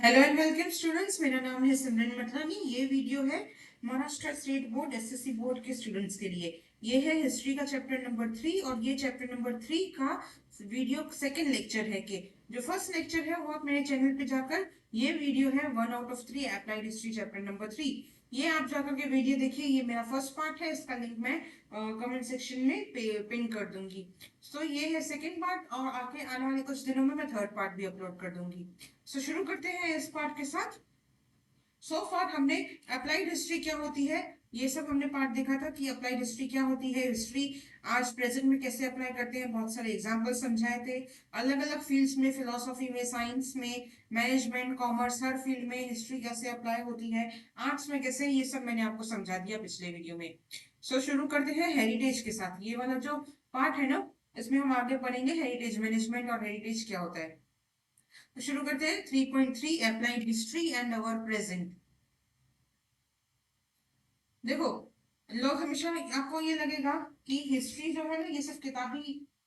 Hello and welcome students, मेरा नाम है सिमरन मटरानी। ये वीडियो है Maharashtra state board SSC board के स्टूडेंट्स के लिए। ये है हिस्ट्री का चैप्टर नंबर 3 और ये चैप्टर नंबर 3 का वीडियो सेकंड लेक्चर है। कि जो फर्स्ट लेक्चर है वो आप मेरे चैनल पे जाकर, ये वीडियो है 1 out of 3 applied history chapter number 3। ये आप जाकर के वीडियो देखिए। ये मेरा फर्स्ट पार्ट है, इसका लिंक मैं कमेंट सेक्शन में पिन कर दूंगी। तो ये है सेकंड पार्ट और आगे आने वाले कुछ दिनों में मैं थर्ड पार्ट भी अपलोड कर दूंगी। शुरू करते हैं इस पार्ट के साथ। सो फार हमने अप्लाइड हिस्ट्री क्या होती है, ये सब हमने पार्ट देखा था कि अप्लाइड हिस्ट्री क्या होती है, हिस्ट्री आज प्रेजेंट में कैसे अप्लाई करते हैं, बहुत सारे एग्जांपल समझाए थे। अलग अलग फील्ड्स में, फिलोसॉफी में, साइंस में, मैनेजमेंट, कॉमर्स, हर फील्ड में हिस्ट्री कैसे अप्लाई होती है, आर्ट्स में कैसे, ये सब मैंने आपको समझा दिया पिछले वीडियो में। शुरू करते हैं हेरिटेज के साथ। ये वाला जो पार्ट है ना, इसमें हम आगे पढ़ेंगे हेरिटेज मैनेजमेंट और हेरिटेज क्या होता है। तो शुरू करते हैं 3.3 applied history and our present. देखो, लोग हमेशा, आपको ये लगेगा कि हिस्ट्री जो है ना ये सिर्फ किताबी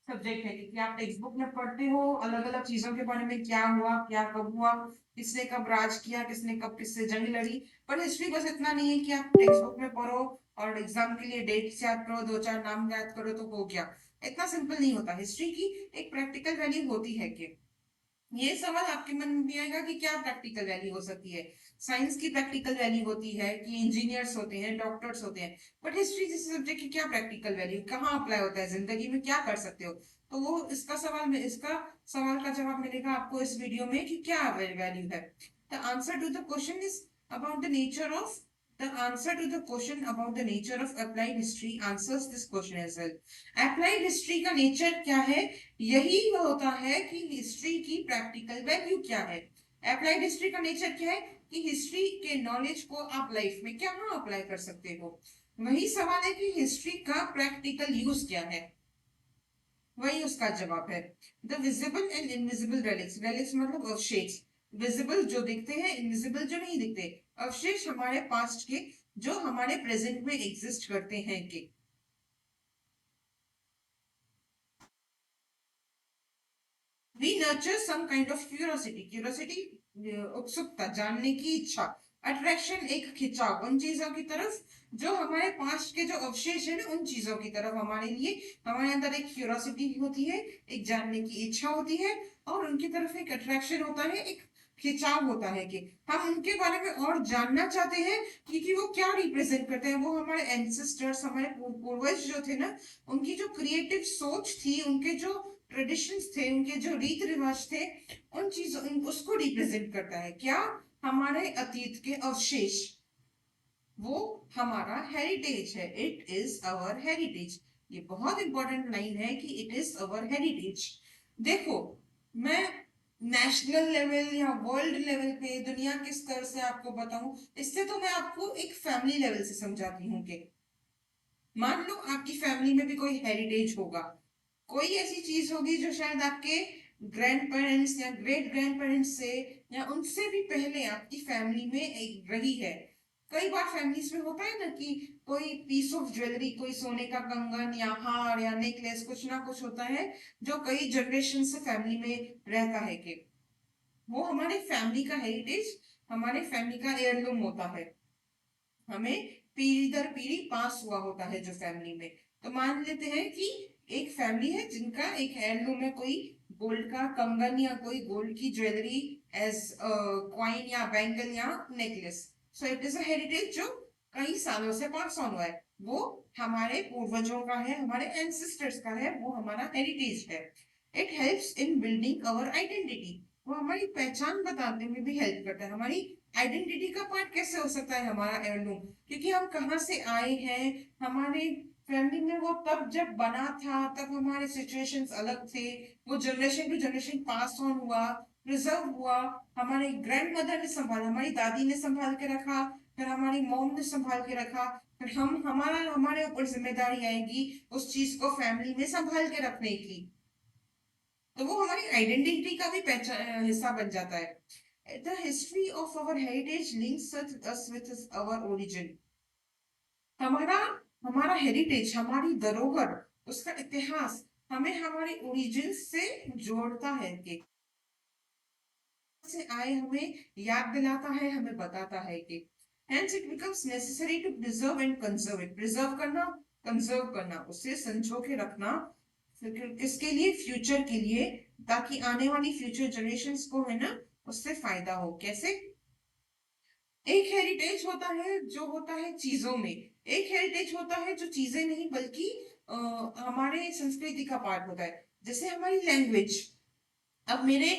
सब्जेक्ट है, क्योंकि आप टेक्स्ट बुक में पढ़ते हो अलग अलग चीजों के बारे में, क्या हुआ, क्या कब हुआ, किसने कब राज किया, किसने कब किससे जंग लड़ी। पर हिस्ट्री बस इतना नहीं है कि आप टेक्स्ट बुक में पढ़ो और एग्जाम के लिए डेट्स याद करो, दो चार नाम याद करो तो हो गया। इतना सिंपल नहीं होता। हिस्ट्री की एक प्रैक्टिकल वैल्यू होती है। कि ये सवाल आपके मन में भी आएगा कि क्या प्रैक्टिकल वैल्यू हो सकती है। साइंस की प्रैक्टिकल वैल्यू होती है कि इंजीनियर्स होते हैं, डॉक्टर्स होते हैं, बट हिस्ट्री जैसे सब्जेक्ट की क्या प्रैक्टिकल वैल्यू, कहाँ अप्लाई होता है, जिंदगी में क्या कर सकते हो। तो वो इसका सवाल में, इसका सवाल का जवाब मिलेगा आपको इस वीडियो में कि क्या वैल्यू है। The answer to the question is about the nature of The answer to the question about the nature of applied history answers this question as well. Applied history का नेचर क्या है, यही वो होता है कि हिस्ट्री की प्रैक्टिकल वैल्यू क्या है। अप्लाइड हिस्ट्री का नेचर क्या है कि हिस्ट्री के नॉलेज को आप लाइफ में क्या अप्लाई कर सकते हो। वही सवाल है कि हिस्ट्री का प्रैक्टिकल यूज क्या है, वही उसका जवाब है। The visible and invisible relics, relics मतलब अवशेष, विजिबल जो दिखते हैं, इनविजिबल जो नहीं दिखते, अवशेष हमारे पास्ट के जो हमारे प्रेजेंट में एग्जिस्ट करते हैं। कि we nurture some kind of curiosity, curiosity उत्सुकता, जानने की इच्छा, अट्रैक्शन एक खिंचाव उन चीजों की तरफ जो हमारे पास्ट के जो अवशेष है ना, उन चीजों की तरफ हमारे लिए, हमारे अंदर एक क्यूरोसिटी होती है, एक जानने की इच्छा होती है, और उनकी तरफ एक अट्रैक्शन होता है, एक खिंचाव होता है कि हम उनके बारे में और जानना चाहते हैं कि वो क्या रिप्रेजेंट करते हैं। वो हमारे एंसेस्टर्स, हमारे पूर्वज जो थे ना, उनकी जो क्रिएटिव सोच थी, उनके जो ट्रेडिशंस थे, उनके जो रीत रिवाज थे, उन चीजों उसको रिप्रेजेंट करता है। क्या, हमारे अतीत के अवशेष, वो हमारा हेरिटेज है। It is our heritage. ये बहुत इंपॉर्टेंट लाइन है कि इट इज अवर हेरिटेज। देखो, मैं नेशनल लेवल या वर्ल्ड लेवल पे, दुनिया के स्तर से आपको बताऊं, इससे तो मैं आपको एक फैमिली लेवल से समझाती हूँ। कि मान लो आपकी फैमिली में भी कोई हेरिटेज होगा, कोई ऐसी चीज होगी जो शायद आपके ग्रैंड पेरेंट्स या ग्रेट ग्रैंड पेरेंट्स से या उनसे भी पहले आपकी फैमिली में एक रही है। कई बार फैमिलीज में होता है ना कि कोई पीस ऑफ ज्वेलरी, कोई सोने का कंगन या हार या नेकलेस, कुछ ना कुछ होता है जो कई जनरेशन से फैमिली में रहता है। कि वो हमारे फैमिली का हेरिटेज, हमारे फैमिली का हेirloom होता है, हमें पीढ़ी दर पीढ़ी पास हुआ होता है जो फैमिली में। तो मान लेते हैं कि एक फैमिली है जिनका एक हैंडलूम में कोई गोल्ड का कंगन या कोई गोल्ड की ज्वेलरी एज क्वाइन या बैंगल या necklace. So it is a heritage जो कई सालों से पास ऑन हुआ है। वो हमारे पूर्वजों का है, हमारे एंसेस्टर्स का है, वो हमारा हेरिटेज है। It helps in building our identity, वो हमारी पहचान बताने में भी हेल्प करता है। हमारी आइडेंटिटी का पार्ट कैसे हो सकता है हमारा हेirloom, क्योंकि हम कहाँ से आए हैं, हमारे फैमिली में वो तब जब बना था तब हमारे सिचुएशंस अलग थे, वो generation to generation pass on हुआ, प्रिजर्व हुआ। हमारी ग्रैंड मदर ने संभाला, हमारी दादी ने संभाल के रखा, फिर हमारी मॉम ने संभाल के रखा, फिर हमारे ऊपर जिम्मेदारी आएगी उस चीज को फैमिली में संभाल के रखने की। तो वो हमारी आइडेंटिटी का भी पहचान हिस्सा बन जाता है। The history of our heritage links us with our origin, हमारा हमारा हेरिटेज, हमारी धरोहर, उसका इतिहास हमें हमारे ओरिजिन से जोड़ता है। कि से आए हमें याद दिलाता है, हमें बताता है कि hence it becomes necessary to preserve and conserve it. Preserve करना, कंजर्व करना, उसे संजो के रखना, किसके लिए? फ्यूचर के लिए, ताकि आने वाली फ्यूचर जनरेशंस को है ना उससे फायदा हो। कैसे? एक हेरिटेज होता है जो होता है चीजों में, एक हेरिटेज होता है जो चीजें नहीं बल्कि हमारे संस्कृति का पार्ट होता है, जैसे हमारी लैंग्वेज। अब मेरे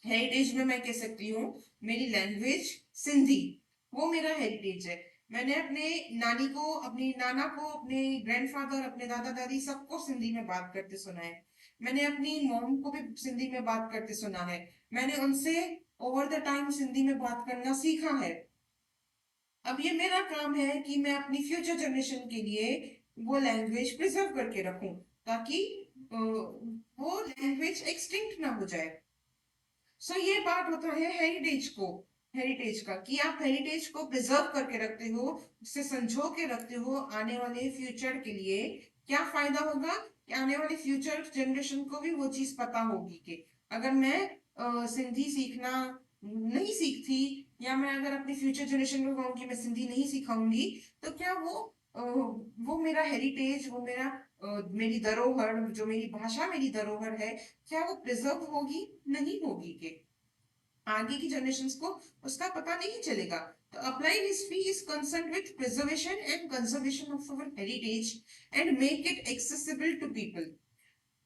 हेरिटेज में मैं कह सकती हूँ मेरी लैंग्वेज सिंधी, वो मेरा हेरिटेज है। मैंने अपने नानी को, अपनी नाना को, अपने ग्रैंडफादर, अपने दादा दादी सबको सिंधी में बात करते सुना है। मैंने अपनी मॉम को भी सिंधी में बात करते सुना है। मैंने उनसे ओवर द टाइम सिंधी में बात करना सीखा है। अब ये मेरा काम है कि मैं अपनी फ्यूचर जनरेशन के लिए वो लैंग्वेज प्रिजर्व करके रखूं, ताकि वो लैंग्वेज एक्सटिंक्ट ना हो जाए। सो ये बात होता है हेरिटेज का, कि आप हेरिटेज को प्रिजर्व करके रखते हो, उसे संजो के रखते हो, आने वाले फ्यूचर के लिए क्या फायदा होगा कि आने वाले फ्यूचर जनरेशन को भी वो चीज पता होगी कि अगर मैं सिंधी सीखना नहीं सीखती, या मैं अगर अपनी फ्यूचर जनरेशन को कहूँ कि मैं सिंधी नहीं सिखाऊंगी, तो क्या वो मेरा हेरिटेज, वो मेरी धरोहर, जो मेरी भाषा, मेरी धरोहर है, क्या वो प्रिजर्व होगी? नहीं होगी। के आगे की जनरेशंस को उसका पता नहीं चलेगा। तो applied history is concern with preservation and conservation of our heritage and make it accessible to people.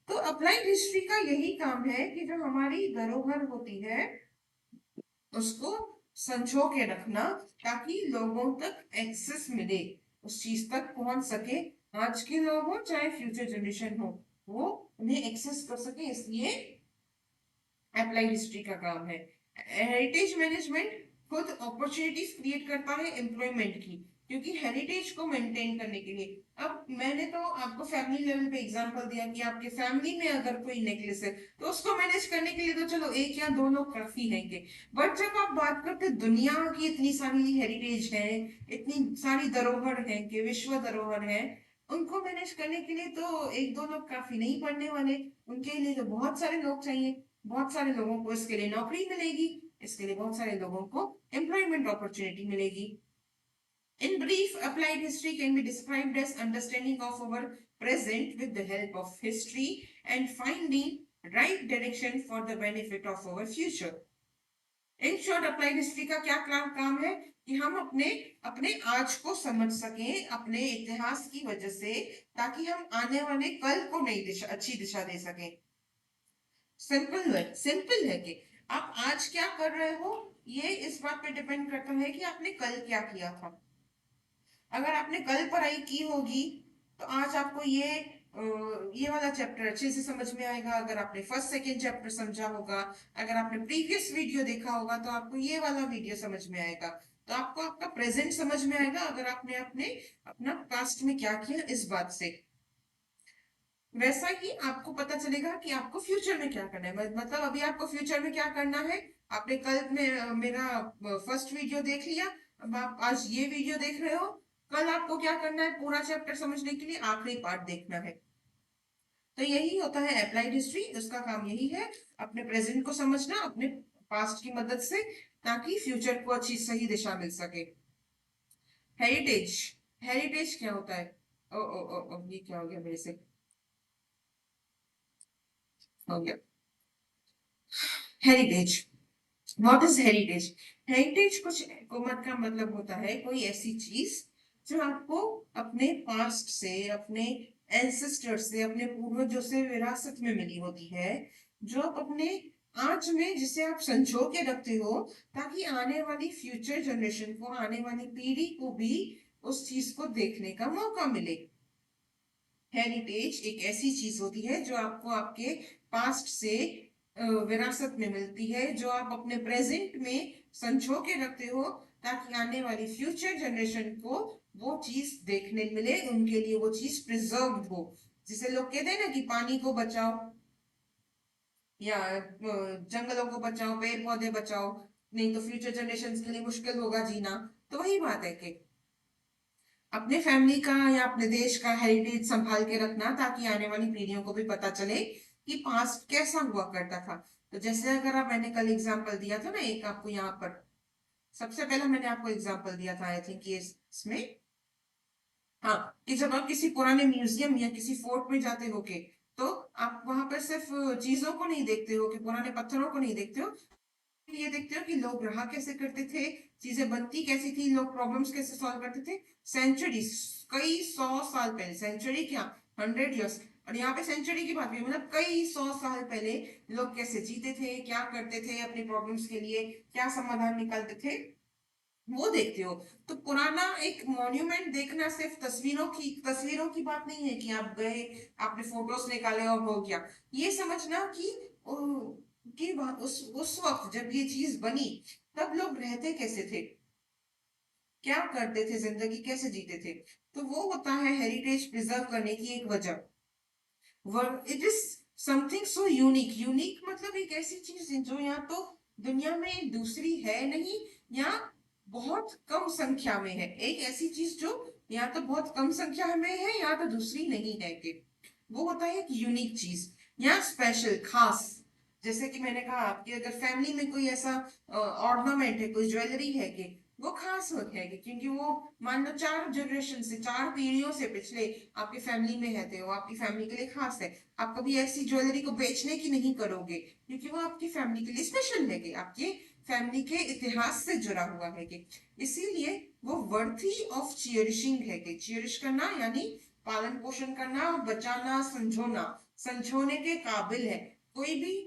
तो अप्लाइड हिस्ट्री का यही काम है कि जो हमारी धरोहर होती है उसको संजो के रखना, ताकि लोगों तक एक्सेस मिले, उस चीज तक पहुंच सके, आज के लोग हो चाहे फ्यूचर जनरेशन हो, वो उन्हें एक्सेस कर सके। इसलिए अप्लाइड हिस्ट्री का काम है। हेरिटेज मैनेजमेंट खुद अपॉर्चुनिटीज क्रिएट करता है एम्प्लॉयमेंट की, क्योंकि हेरिटेज को मेंटेन करने के लिए, अब मैंने तो आपको फैमिली लेवल पे एग्जांपल दिया कि आपके फैमिली में अगर कोई नेकलेस है तो उसको मैनेज करने के लिए तो चलो एक या दो लोग काफी हैंगे, बट जब आप बात करते दुनिया की इतनी सारी हेरिटेज है, इतनी सारी धरोहर है कि विश्व धरोहर है, उनको मैनेज करने के लिए तो एक दो लोग काफी नहीं पड़ने वाले, उनके लिए तो बहुत सारे लोग चाहिए, बहुत सारे लोगों को इसके लिए नौकरी मिलेगी, इसके लिए बहुत सारे लोगों को एम्प्लॉयमेंट अपॉर्चुनिटी मिलेगी। In brief, applied history can be described as understanding of our present with the help of history and finding right direction for the benefit of our future. In short applied history का क्या काम है कि हम अपने अपने आज को समझ सकें अपने इतिहास की वजह से, ताकि हम आने वाले कल को नई दिशा, अच्छी दिशा दे सकें। सिंपल है कि आप आज क्या कर रहे हो, ये इस बात पे डिपेंड करता है कि आपने कल क्या किया था। अगर आपने कल पढ़ाई की होगी तो आज आपको ये वाला चैप्टर अच्छे से समझ में आएगा। अगर आपने फर्स्ट सेकेंड चैप्टर समझा होगा, अगर आपने प्रीवियस वीडियो देखा होगा, तो आपको ये वाला वीडियो समझ में आएगा। तो आपको आपका प्रेजेंट समझ में आएगा अगर आपने अपने अपना पास्ट में क्या किया, इस बात से। वैसा ही आपको पता चलेगा कि आपको फ्यूचर में क्या करना है। मतलब अभी आपको फ्यूचर में क्या करना है, आपने कल में मेरा फर्स्ट वीडियो देख लिया, अब आप आज ये वीडियो देख रहे हो, कल आपको क्या करना है, पूरा चैप्टर समझने के लिए आखिरी पार्ट देखना है। तो यही होता है अप्लाइड हिस्ट्री, उसका काम यही है, अपने प्रेजेंट को समझना अपने पास्ट की मदद से, ताकि फ्यूचर को अच्छी सही दिशा मिल सके। हेरिटेज, हेरिटेज क्या होता है? ओ ये क्या हो गया मेरे से, हो गया। Heritage, what is heritage? Heritage कुछ मत का मतलब होता है कोई ऐसी चीज जो आपको अपने पास्ट से, अपने एंसेस्टर से, अपने पूर्वजों से विरासत में मिली होती है, जो आप अपने आज में, जिसे आप संजो के रखते हो, ताकि आने वाली फ्यूचर जनरेशन को, आने वाली पीढ़ी को भी उस चीज को देखने का मौका मिले। हेरिटेज एक ऐसी चीज होती है जो आपको आपके पास्ट से विरासत में मिलती है, जो आप अपने प्रेजेंट में संजो के रखते हो, ताकि आने वाली फ्यूचर जनरेशन को वो चीज देखने मिले, उनके लिए वो चीज प्रिजर्व हो। जिसे लोग कहते हैं ना कि पानी को बचाओ, या जंगलों को बचाओ, पेड़ पौधे बचाओ, नहीं तो फ्यूचर जनरेशन के लिए मुश्किल होगा जीना। तो वही बात है कि अपने फैमिली का या अपने देश का हेरिटेज संभाल के रखना, ताकि आने वाली पीढ़ियों को भी पता चले कि पास्ट कैसा हुआ करता था। तो जैसे अगर आप, मैंने कल एग्जांपल दिया था ना एक आपको यहाँ पर, सबसे पहला मैंने आपको एग्जांपल दिया था आई थिंक ये इसमें, हाँ, कि जब आप किसी पुराने म्यूजियम या किसी फोर्ट में जाते हो के, तो आप वहां पर सिर्फ चीजों को नहीं देखते हो, कि पुराने पत्थरों को नहीं देखते हो, ये देखते हो कि लोग रहा कैसे करते थे, चीजें बनती कैसी थी, लोग प्रॉब्लम्स कैसे सॉल्व करते थे, सेंचुरीज, कई 100 साल पहले, सेंचुरी क्या, 100 इयर्स, और यहाँ पे सेंचुरी की बात भी, मतलब कई 100 साल पहले लोग कैसे जीते थे, क्या करते थे अपनी प्रॉब्लम्स के लिए, क्या समाधान निकालते थे, वो देखते हो। तो पुराना एक मॉन्यूमेंट देखना सिर्फ तस्वीरों की बात नहीं है कि आप गए, आपने फोटोज निकाले और हो गया। ये समझना कि उस वक्त जब ये चीज बनी, तब लोग रहते कैसे थे, क्या करते थे, जिंदगी कैसे जीते थे। तो वो होता है हेरिटेज प्रिजर्व करने की एक वजह। It is something so unique, unique मतलब एक ऐसी चीज है जो या तो दुनिया में दूसरी है नहीं, या बहुत कम संख्या में है, एक ऐसी चीज जो या तो बहुत कम संख्या में है या तो दूसरी नहीं है के, वो होता है एक यूनिक चीज या स्पेशल, खास। जैसे कि मैंने कहा आपकी अगर फैमिली में कोई ऐसा ऑर्नामेंट है, कोई ज्वेलरी है कि वो खास होता है, कि क्योंकि वो मान लो 4 जनरेशन से, 4 पीढ़ियों से पिछले आपकी फैमिली में रहते हो, आपकी फैमिली के लिए खास है। आप कभी ऐसी ज्वेलरी को बेचने की नहीं करोगे, क्योंकि वो आपकी फैमिली के लिए स्पेशल है, कि आपके फैमिली के इतिहास से जुड़ा हुआ है, कि इसीलिए वो वर्थी ऑफ चियरिशिंग है, कि चियरिश करना यानी पालन पोषण करना, बचाना, संजोना, संजोने के काबिल है। कोई भी,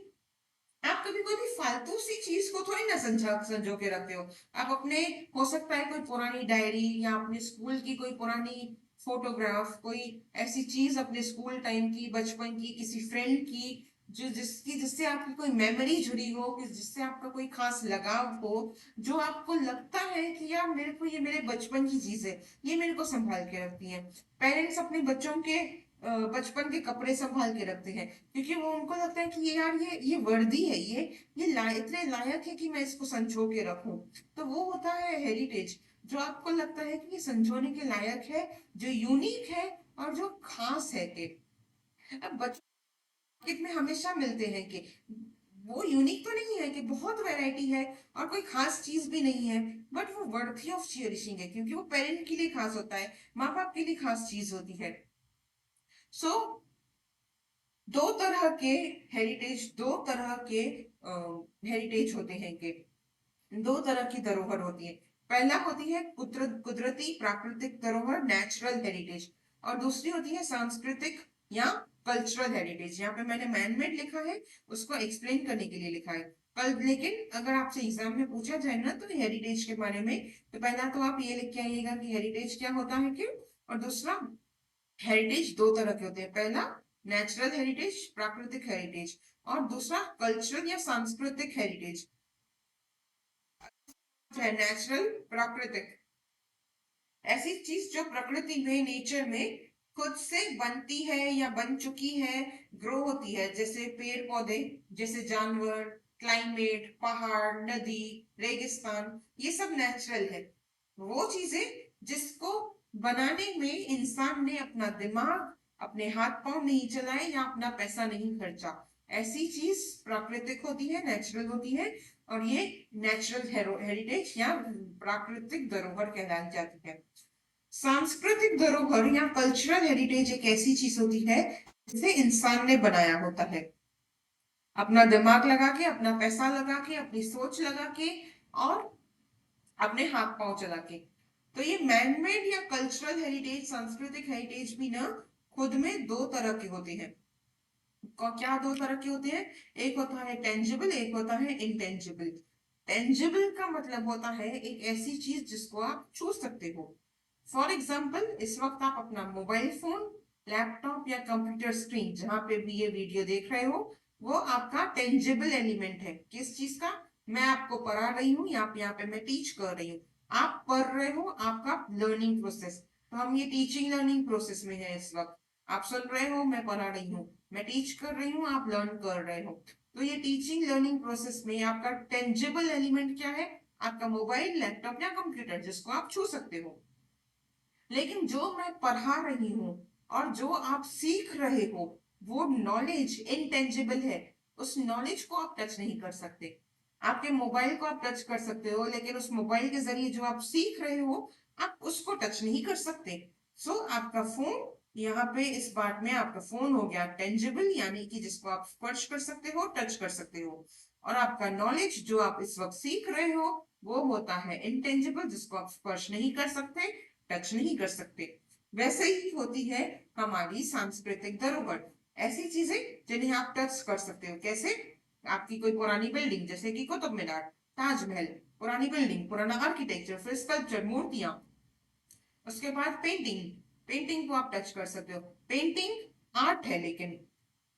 आप कभी कोई भी फालतू सी चीज को थोड़ी ना संजो के रखते हो। आप अपने, हो सकता है कोई पुरानी डायरी या अपने स्कूल की कोई पुरानी फोटोग्राफ, कोई ऐसी चीज अपने स्कूल टाइम की, बचपन की, किसी फ्रेंड की, जो जिससे आपकी कोई मेमोरी जुड़ी हो, जिससे आपका कोई खास लगाव हो, जो आपको लगता है कि यार मेरे को ये मेरे बचपन की चीज है, ये मेरे को संभाल के रखती है। पेरेंट्स अपने बच्चों के बचपन के कपड़े संभाल के रखते हैं, क्योंकि वो उनको लगता है कि ये यार ये वर्दी है, इतने लायक है कि मैं इसको संजो के रखूं। तो वो होता है हेरिटेज, जो आपको लगता है कि ये संजोने के लायक है, जो यूनिक है और जो खास है। कि अब मार्केट में हमेशा मिलते हैं कि वो यूनिक तो नहीं है, कि बहुत वैरायटी है और कोई खास चीज भी नहीं है, बट वो वर्थी ऑफ चेरिशिंग है, क्योंकि वो पेरेंट के लिए खास होता है, माँ बाप के लिए खास चीज होती है। सो दो तरह के दो तरह के हेरिटेज होते हैं, कि दो तरह की धरोहर होती है। पहला होती है कुदरती प्राकृतिक धरोहर, नेचुरल हेरिटेज, और दूसरी होती है सांस्कृतिक या कल्चरल हेरिटेज। यहाँ पे मैंने मैनमेड लिखा है, उसको एक्सप्लेन करने के लिए लिखा है। कल लेकिन अगर आपसे एग्जाम में पूछा जाए ना तो हेरिटेज के बारे में, तो पहला तो आप ये लिख के आइएगा कि हेरिटेज क्या होता है, क्यों, और दूसरा, हेरिटेज दो तरह के होते हैं। पहला नेचुरल हेरिटेज, प्राकृतिक हेरिटेज, और दूसरा कल्चरल या सांस्कृतिक हेरिटेज है। नेचुरल, प्राकृतिक, ऐसी चीज जो प्रकृति में, नेचर में खुद से बनती है या बन चुकी है, ग्रो होती है, जैसे पेड़ पौधे, जैसे जानवर, क्लाइमेट, पहाड़, नदी, रेगिस्तान, ये सब नेचुरल है। वो चीजें जिसको बनाने में इंसान ने अपना दिमाग, अपने हाथ पांव नहीं चलाए या अपना पैसा नहीं खर्चा, ऐसी चीज प्राकृतिक होती है, नेचुरल होती है। और ये नेचुरल हेरिटेज या प्राकृतिक धरोहर कहलाई जाती है। सांस्कृतिक धरोहर या कल्चरल हेरिटेज एक ऐसी चीज होती है जिसे इंसान ने बनाया होता है, अपना दिमाग लगा के, अपना पैसा लगा के, अपनी सोच लगा के, और अपने हाथ पांव चला के। तो ये मैनमेड या कल्चरल हेरिटेज, सांस्कृतिक हेरिटेज भी ना खुद में दो तरह के होते हैं। क्या दो तरह के होते हैं, एक होता है टेंजिबल, एक होता है इनटेंजिबल। टेंजिबल का मतलब होता है एक ऐसी चीज जिसको आप छू सकते हो। फॉर एग्जाम्पल, इस वक्त आप अपना मोबाइल फोन, लैपटॉप या कंप्यूटर स्क्रीन, जहां पे भी ये वीडियो देख रहे हो, वो आपका टेंजिबल एलिमेंट है। किस चीज का, मैं आपको पढ़ा रही हूँ, यहाँ पे मैं टीच कर रही हूँ, आप पढ़ रहे हो, आपका लर्निंग प्रोसेस। तो हम ये टीचिंग लर्निंग प्रोसेस में है इस वक्त। आप सुन रहे हो, मैं पढ़ा रही हूँ, मैं टीच कर रही हूँ, आप लर्न कर रहे हो। तो ये टीचिंग लर्निंग प्रोसेस में आपका टेंजिबल एलिमेंट क्या है, आपका मोबाइल, लैपटॉप या कंप्यूटर, जिसको आप छू सकते हो। लेकिन जो मैं पढ़ा रही हूं और जो आप सीख रहे हो, वो नॉलेज इनटेंजिबल है, उस नॉलेज को आप टच नहीं कर सकते। आपके मोबाइल को आप टच कर सकते हो, लेकिन उस मोबाइल के जरिए जो आप सीख रहे हो आप उसको टच नहीं कर सकते। सो आपका फोन, यहाँ पे इस बात में आपका फोन हो गया टेंजिबल, यानी कि जिसको आप स्पर्श कर सकते हो, टच कर सकते हो। और आपका नॉलेज जो आप इस वक्त सीख रहे हो वो होता है इंटेंजिबल, जिसको आप स्पर्श नहीं कर सकते, टच नहीं कर सकते। वैसे ही होती है हमारी सांस्कृतिक धरोहर, ऐसी चीजें जिन्हें आप टच कर सकते हो। कैसे? आपकी कोई पुरानी बिल्डिंग जैसे कि कुतुब मीनार, ताजमहल, पुरानी बिल्डिंग, पुराना आर्किटेक्चर, फिर स्कल्पचर, मूर्तियां, उसके बाद पेंटिंग, पेंटिंग को आप टच कर सकते हो। पेंटिंग आर्ट है, लेकिन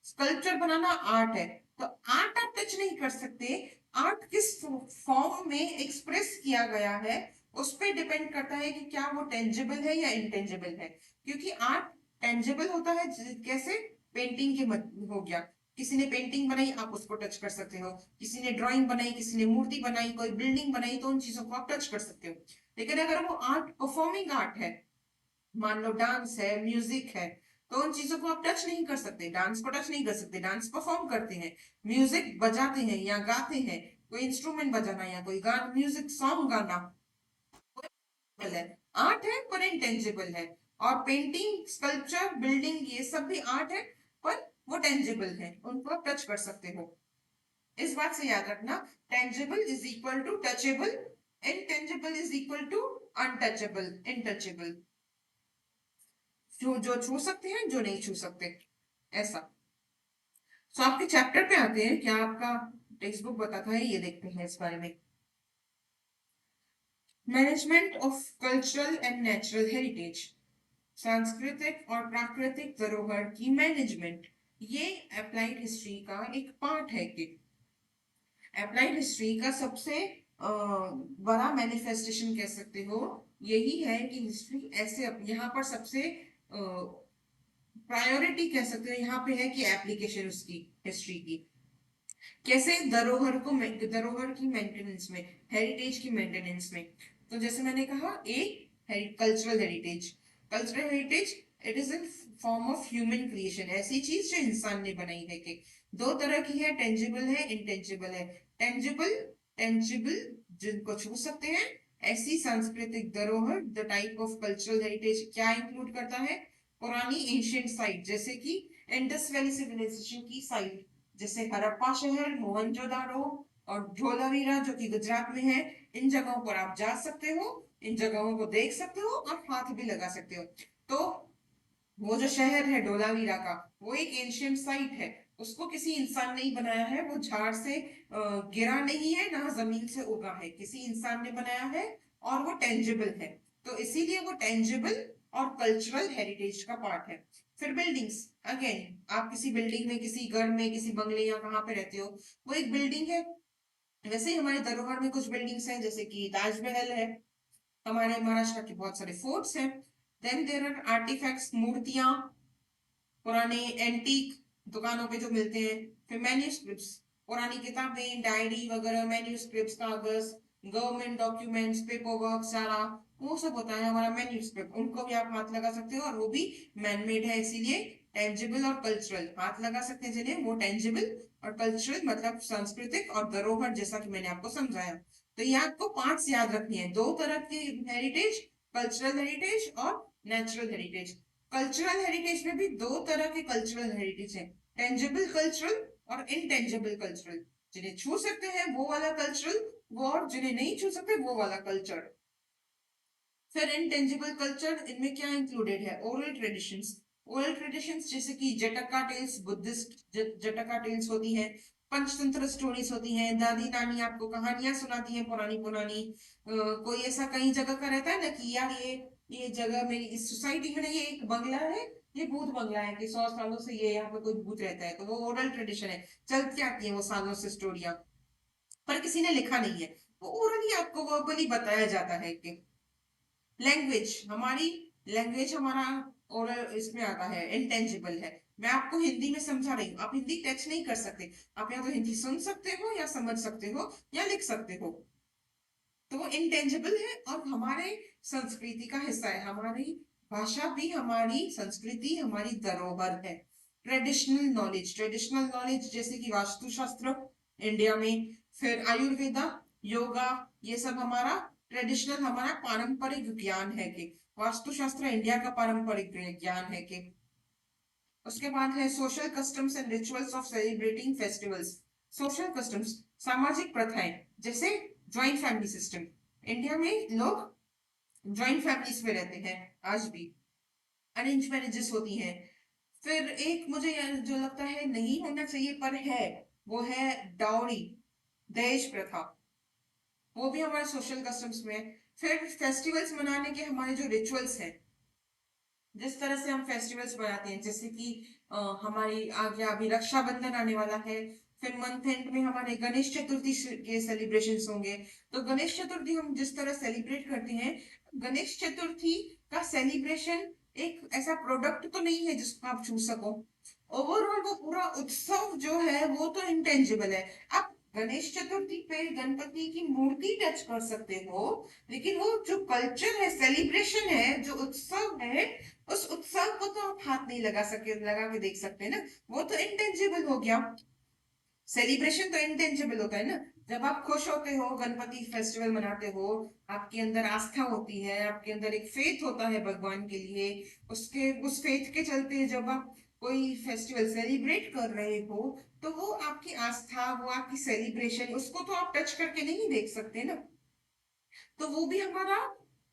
स्कल्पचर बनाना आर्ट है, तो आर्ट आप टच नहीं कर सकते। आर्ट किस फॉर्म में एक्सप्रेस किया गया है उस पर डिपेंड करता है कि क्या वो टेंजिबल है या इनटेंजिबल है। क्योंकि आर्ट टेंजिबल होता है, कैसे? पेंटिंग के हो गया, किसी ने पेंटिंग बनाई आप उसको टच कर सकते हो, किसी ने ड्राइंग बनाई, किसी ने मूर्ति बनाई, कोई बिल्डिंग बनाई, तो उन चीजों को आप टच कर सकते हो। लेकिन अगर वो आर्ट परफॉर्मिंग आर्ट है, मान लो डांस है, म्यूजिक है, तो उन चीजों को आप टच नहीं कर सकते। डांस को टच नहीं कर सकते, डांस परफॉर्म करते हैं, म्यूजिक बजाते हैं या गाते हैं, कोई इंस्ट्रूमेंट बजाना या कोई गाना, म्यूजिक सॉन्ग गाना है, आर्ट है पर इंटेंजिबल है। और पेंटिंग, स्कल्पचर, बिल्डिंग, ये सब भी आर्ट है पर वो टेंजिबल है, उनको आप टच कर सकते हो। इस बात से याद रखना, tangible is equal to touchable, intangible is equal to untouchable, intouchable. जो जो छू सकते हैं, जो नहीं छू सकते, ऐसा। सो आपके चैप्टर पे आते हैं, क्या आपका टेक्स्ट बुक बताता है, ये देखते हैं इस बारे में। Management of cultural and natural heritage, सांस्कृतिक और प्राकृतिक धरोहर की मैनेजमेंट, ये अप्लाइड हिस्ट्री का एक पार्ट है। कि अप्लाइड हिस्ट्री का सबसे बड़ा मैनिफेस्टेशन कह सकते हो यही है कि हिस्ट्री ऐसे यहाँ पर सबसे प्रायोरिटी कह सकते हो यहाँ पे है कि एप्लीकेशन उसकी हिस्ट्री की कैसे धरोहर की मेंटेनेंस में, हेरिटेज की मेंटेनेंस में। तो जैसे मैंने कहा, cultural heritage, cultural heritage it is in form of human creation, ऐसी चीज जो इंसान ने बनाई है। कि दो तरह की है, टेंजिबल है, इनटेंजिबल है। टेंजिबल, टेंजिबल जिनको छू सकते हैं, ऐसी सांस्कृतिक धरोहर, the type of cultural heritage क्या इंक्लूड करता है? पुरानी एंशियंट साइट, जैसे कि इंडस वैली सिविलाइजेशन की साइट, जैसे हड़प्पा शहर, मोहनजोदारो और धोलावीरा जो कि गुजरात में है। इन जगहों पर आप जा सकते हो, इन जगहों को देख सकते हो और हाथ भी लगा सकते हो। तो वो जो शहर है धोलावीरा का, वो एक एंशियंट साइट है, उसको किसी इंसान ने ही बनाया है, वो झाड़ से गिरा नहीं है, ना जमीन से उगा है, किसी इंसान ने बनाया है और वो टेंजिबल है। तो इसीलिए वो टेंजिबल और कल्चरल हेरिटेज का पार्ट है। फिर बिल्डिंग्स, अगेन आप किसी बिल्डिंग में, किसी घर में, किसी बंगले या कहाँ पे रहते हो, वो एक बिल्डिंग है। वैसे ही हमारे धरोहर में कुछ बिल्डिंग्स हैं, जैसे कि ताजमहल है, हमारे महाराष्ट्र के बहुत सारे फोर्ट्स हैं। देन देयर आर आर्टिफैक्ट्स, मूर्तियां, पुराने एंटीक दुकानों पे जो मिलते हैं। फिर मैन्यूस्क्रिप्ट्स, पुरानी किताबें, डायरी वगैरह, मैन्यूस्क्रिप्ट्स, कागज, गवर्नमेंट डॉक्यूमेंट्स, पेपर वर्क, सारा वो सब होता है हमारा मैन्यूस्क्रिप्ट। उनको भी आप हाथ लगा सकते हो, और वो भी मैनमेड है, इसीलिए टेंजिबल और कल्चरल हाथ लगा सकते हैं जिन्हें, वो टेंजिबल। और कल्चरल मतलब सांस्कृतिक और धरोहर, जैसा कि मैंने आपको समझाया। तो ये आपको पार्ट्स याद रखनी है, दो तरह की हेरिटेज, कल्चरल हेरिटेज और नेचुरल हेरिटेज। कल्चरल हेरिटेज में भी दो तरह के कल्चरल हेरिटेज है, टेंजिबल कल्चरल और इनटेंजिबल कल्चरल। जिन्हें छू सकते हैं वो वाला कल्चरल, वो, और जिन्हें नहीं छू सकते वो वाला कल्चर। फिर इनटेंजिबल कल्चर, इनमें क्या इंक्लूडेड है? ओरल ट्रेडिशंस, ओरल ट्रेडिशंस जैसे कि जटका टेल्स, बुद्धिस्ट जटका टेल्स होती हैं, पंचतंत्र स्टोरीज होती हैं, दादी नानी आपको कहानियां सुनाती हैं पुरानी पुरानी। कोई ऐसा कई जगह का रहता है ना कि यार ये जगह मेरी इस सोसाइटी में ना, ये एक बंगला है, ये भूत बंगला है कि 100 सालों से ये यहाँ पे कोई भूत रहता है, तो वो ओरल ट्रेडिशन है, चलती आती है वो सालों से स्टोरिया, पर किसी ने लिखा नहीं है, वो ओरली आपको वर्बली बताया जाता है। कि लैंग्वेज, हमारी लैंग्वेज हमारा ओरल इसमें आता है, इंटेंजिबल है। मैं आपको हिंदी में समझा रही हूँ, आप हिंदी टच नहीं कर सकते, आप या तो हिंदी सुन सकते हो या समझ सकते हो या लिख सकते हो, तो वो इंटेंजिबल है और हमारे संस्कृति का हिस्सा है। हमारी भाषा भी हमारी संस्कृति, हमारी धरोहर है। ट्रेडिशनल नॉलेज जैसे कि वास्तुशास्त्र इंडिया में, फिर आयुर्वेदा, योगा, ये सब हमारा ट्रेडिशनल, हमारा पारंपरिक ज्ञान है कि वास्तुशास्त्र इंडिया का पारंपरिक ज्ञान है कि। उसके बाद है social customs and rituals of celebrating festivals. Social customs, सामाजिक प्रथाएं, जैसे ज्वाइंट फैमिली सिस्टम। इंडिया में लोग ज्वाइंट फैमिलीज में रहते हैं आज भी, अरेंज मैरिजेस होती हैं। फिर एक मुझे जो लगता है नहीं होना चाहिए पर है, वो है डाउरी, दहेज प्रथा। वो भी हमारे सोशल कस्टम्स में है। फिर फेस्टिवल्स मनाने के हमारे जो रिचुअल्स हैं, जिस तरह से हम फेस्टिवल्स मनाते हैं, जैसे कि हमारी आगे अभी रक्षाबंधन आने वाला है, फिर मंथ एंड में हमारे गणेश चतुर्थी के सेलिब्रेशंस होंगे। तो गणेश चतुर्थी हम जिस तरह सेलिब्रेट करते हैं, गणेश चतुर्थी का सेलिब्रेशन एक ऐसा प्रोडक्ट तो नहीं है जिसको आप छू सको। ओवरऑल वो पूरा उत्सव जो है वो तो इंटेंजिबल है। आप गणेश चतुर्थी पे गणपति की मूर्ति टच कर सकते हो, लेकिन वो जो कल्चर है, सेलिब्रेशन है, जो उत्सव है, उस उत्सव को तो आप हाथ नहीं लगा के देख सकते ना। वो तो इंटेंजिबल हो गया। सेलिब्रेशन तो इंटेंजिबल होता है ना। जब आप खुश होते हो, गणपति फेस्टिवल मनाते हो, आपके अंदर आस्था होती है, आपके अंदर एक फेथ होता है भगवान के लिए। उसके उस फेथ के चलते जब आप कोई फेस्टिवल सेलिब्रेट कर रहे हो, तो वो आपकी आस्था, वो आपकी सेलिब्रेशन, उसको तो आप टच करके नहीं देख सकते ना। तो वो भी हमारा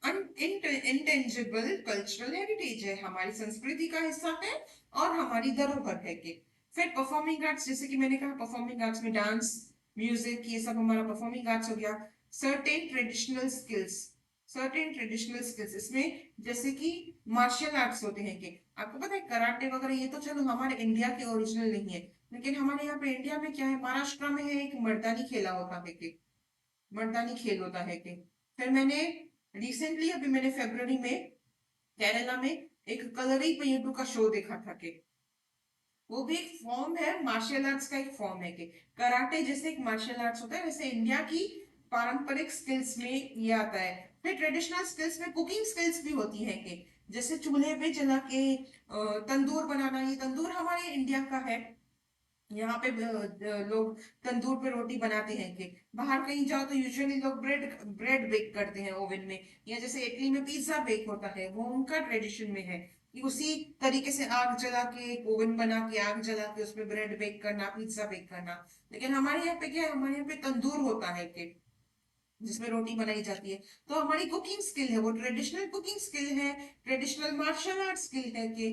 इंटेंजिबल कल्चरल हेरिटेज है, हमारी संस्कृति का हिस्सा है और हमारी धरोहर है कि। फिर परफॉर्मिंग आर्ट्स, जैसे कि मैंने कहा परफॉर्मिंग आर्ट्स में डांस, म्यूजिक, ये सब हमारा परफॉर्मिंग आर्ट्स हो गया। Certain traditional skills, certain traditional skills इसमें जैसे कि मार्शल आर्ट्स होते हैं कि आपको पता है कराटे वगैरह, ये तो चलो हमारे इंडिया के ओरिजिनल नहीं है, लेकिन हमारे यहाँ पे इंडिया में क्या है, महाराष्ट्र में है एक मर्दानी खेला होता है कि, मर्दानी खेल होता है कि। फिर मैंने रिसेंटली, अभी मैंने फरवरी में केरला में एक कलरी पय्यट्टू का शो देखा था कि वो भी एक फॉर्म है, मार्शल आर्ट्स का एक फॉर्म है कि कराटे जैसे एक मार्शल आर्ट्स होता है, वैसे इंडिया की पारंपरिक स्किल्स में ये आता है। फिर ट्रेडिशनल स्किल्स में कुकिंग स्किल्स भी होती है कि जैसे चूल्हे पे जला के तंदूर बनाना, ये तंदूर हमारे इंडिया का है। यहाँ पे लोग तंदूर पे रोटी बनाते हैं कि बाहर कहीं जाओ तो यूजुअली लोग ब्रेड ब्रेड बेक करते हैं ओवन में, या जैसे इटली में पिज्जा बेक होता है, वो उनका ट्रेडिशन में है कि उसी तरीके से आग जला के, एक ओवन बना के, आग जला के उसमें ब्रेड बेक करना, पिज्जा बेक करना। लेकिन हमारे यहाँ पे क्या है, हमारे यहाँ पे तंदूर होता है कि जिसमें रोटी बनाई जाती है। तो हमारी कुकिंग स्किल है, वो ट्रेडिशनल कुकिंग स्किल है, ट्रेडिशनल मार्शल आर्ट स्किल है कि।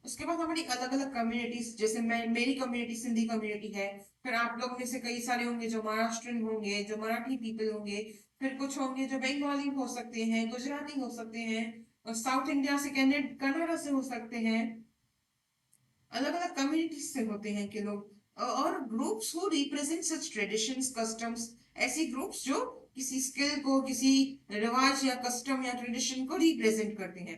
उसके बाद हमारी अलग अलग कम्युनिटीज, जैसे मैं, मेरी कम्युनिटी सिंधी कम्युनिटी है। फिर आप लोग में से कई सारे होंगे जो महाराष्ट्रन होंगे, जो मराठी पीपल होंगे। फिर कुछ होंगे जो बंगाली हो सकते हैं, गुजराती हो सकते हैं, और साउथ इंडिया से कनाडा से हो सकते हैं। अलग अलग कम्युनिटीज से होते हैं कि लोग, और groups who represent such traditions, customs. ऐसी ग्रुप्स जो किसी स्किल को, किसी रिवाज या कस्टम या ट्रेडिशन को रिप्रेजेंट करते हैं।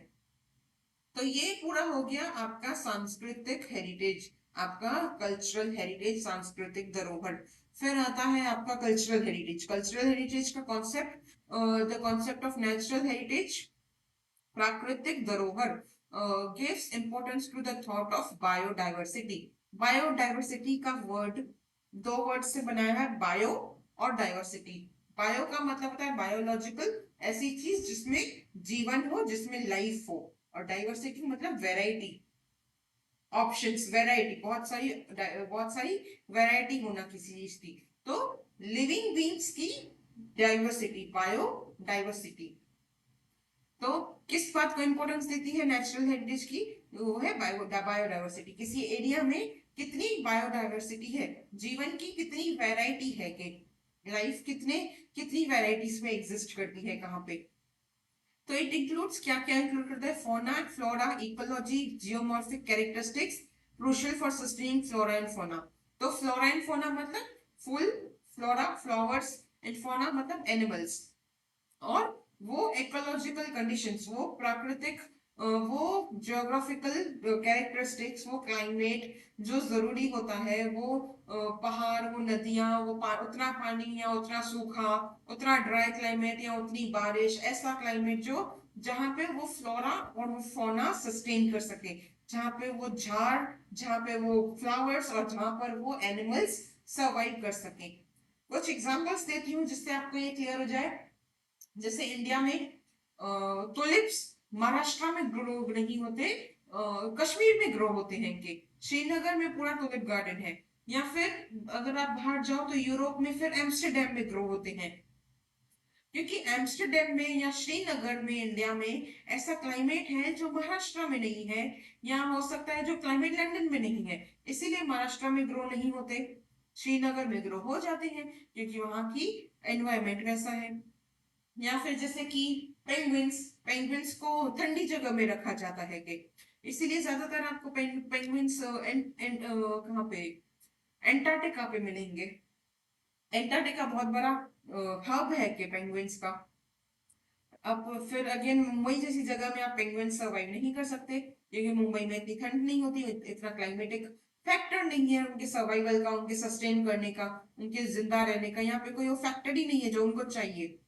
तो ये पूरा हो गया आपका सांस्कृतिक हेरिटेज, आपका कल्चरल हेरिटेज, सांस्कृतिक धरोहर। फिर आता है आपका कल्चरल हेरिटेज। कल्चरल हेरिटेज का concept, the concept of natural heritage, प्राकृतिक धरोहर, gives importance to the thought of biodiversity. Biodiversity का वर्ड दो वर्ड से बनाया है, बायो और डाइवर्सिटी। बायो का मतलब होता है बायोलॉजिकल, ऐसी चीज जिसमें जीवन हो, जिसमें लाइफ हो। और डाइवर्सिटी मतलब वेराइटी, ऑप्शंस, वैरायटी, बहुत सारी वैरायटी होना किसी चीज की। तो लिविंग बींग्स की डाइवर्सिटी, बायो डाइवर्सिटी। तो किस बात को इंपॉर्टेंस देती है नेचुरल हेरिटेज की, वो है बायोडाइवर्सिटी। किसी एरिया में कितनी बायोडाइवर्सिटी है, जीवन की कितनी वैरायटी है, कि लाइफ कितनी वैरायटीज में एग्जिस्ट करती है कहाँ पे। तो इट इंक्लूड्स, क्या क्या इंक्लूड करता है, फोना and flora, ecology, geomorphic characteristics, crucial for sustaining flora and fauna. तो फ्लोरा एंड फोना मतलब फूल, फ्लोरा फ्लावर्स, एंड फोना मतलब एनिमल्स। और वो इकोलॉजिकल कंडीशंस, वो प्राकृतिक, वो ज्योग्राफिकल कैरेक्टरिस्टिक्स, वो क्लाइमेट जो जरूरी होता है, वो पहाड़, वो नदियां, वो उतना पानी या उतना सूखा, उतना ड्राई क्लाइमेट या उतनी बारिश, ऐसा क्लाइमेट जो जहां पे वो फ्लोरा और वो फौना सस्टेन कर सके। जहाँ पे वो झाड़, जहाँ पे वो फ्लावर्स और जहाँ पर वो एनिमल्स सर्वाइव कर सके। कुछ एग्जांपल्स देती हूँ जिससे आपको ये क्लियर हो जाए। जैसे इंडिया में टुलिप्स महाराष्ट्र में ग्रो नहीं होते, कश्मीर में ग्रो होते हैं इनके। श्रीनगर में पूरा टुलिप गार्डन है। या फिर अगर आप बाहर जाओ तो यूरोप में फिर एम्स्टरडेम में ग्रो होते हैं, क्योंकि एम्स्टरडेम में या श्रीनगर में इंडिया में ऐसा क्लाइमेट है जो महाराष्ट्र में नहीं है, या हो सकता है जो क्लाइमेट लंदन में नहीं है, इसीलिए महाराष्ट्र में ग्रो नहीं होते, श्रीनगर में ग्रो हो जाते हैं क्योंकि वहां की एनवायरमेंट वैसा है। या फिर जैसे कि पेंगुइन्स, पेंगुइन्स को ठंडी जगह में रखा जाता है कि इसीलिए ज्यादातर आपको पेंगुइन्स कहाँ पे, एंटार्क्टिका पे मिलेंगे। एंटार्क्टिका बहुत बड़ा हब है कि पेंगुइन्स का। अब फिर अगेन मुंबई जैसी जगह में आप पेंगुइन सर्वाइव नहीं कर सकते, क्योंकि मुंबई में इतनी ठंड नहीं होती, इतना क्लाइमेटिक फैक्टर नहीं है उनके सर्वाइवल का, उनके सस्टेन करने का, उनके जिंदा रहने का। यहाँ पे कोई वो फैक्टर ही नहीं है जो उनको चाहिए,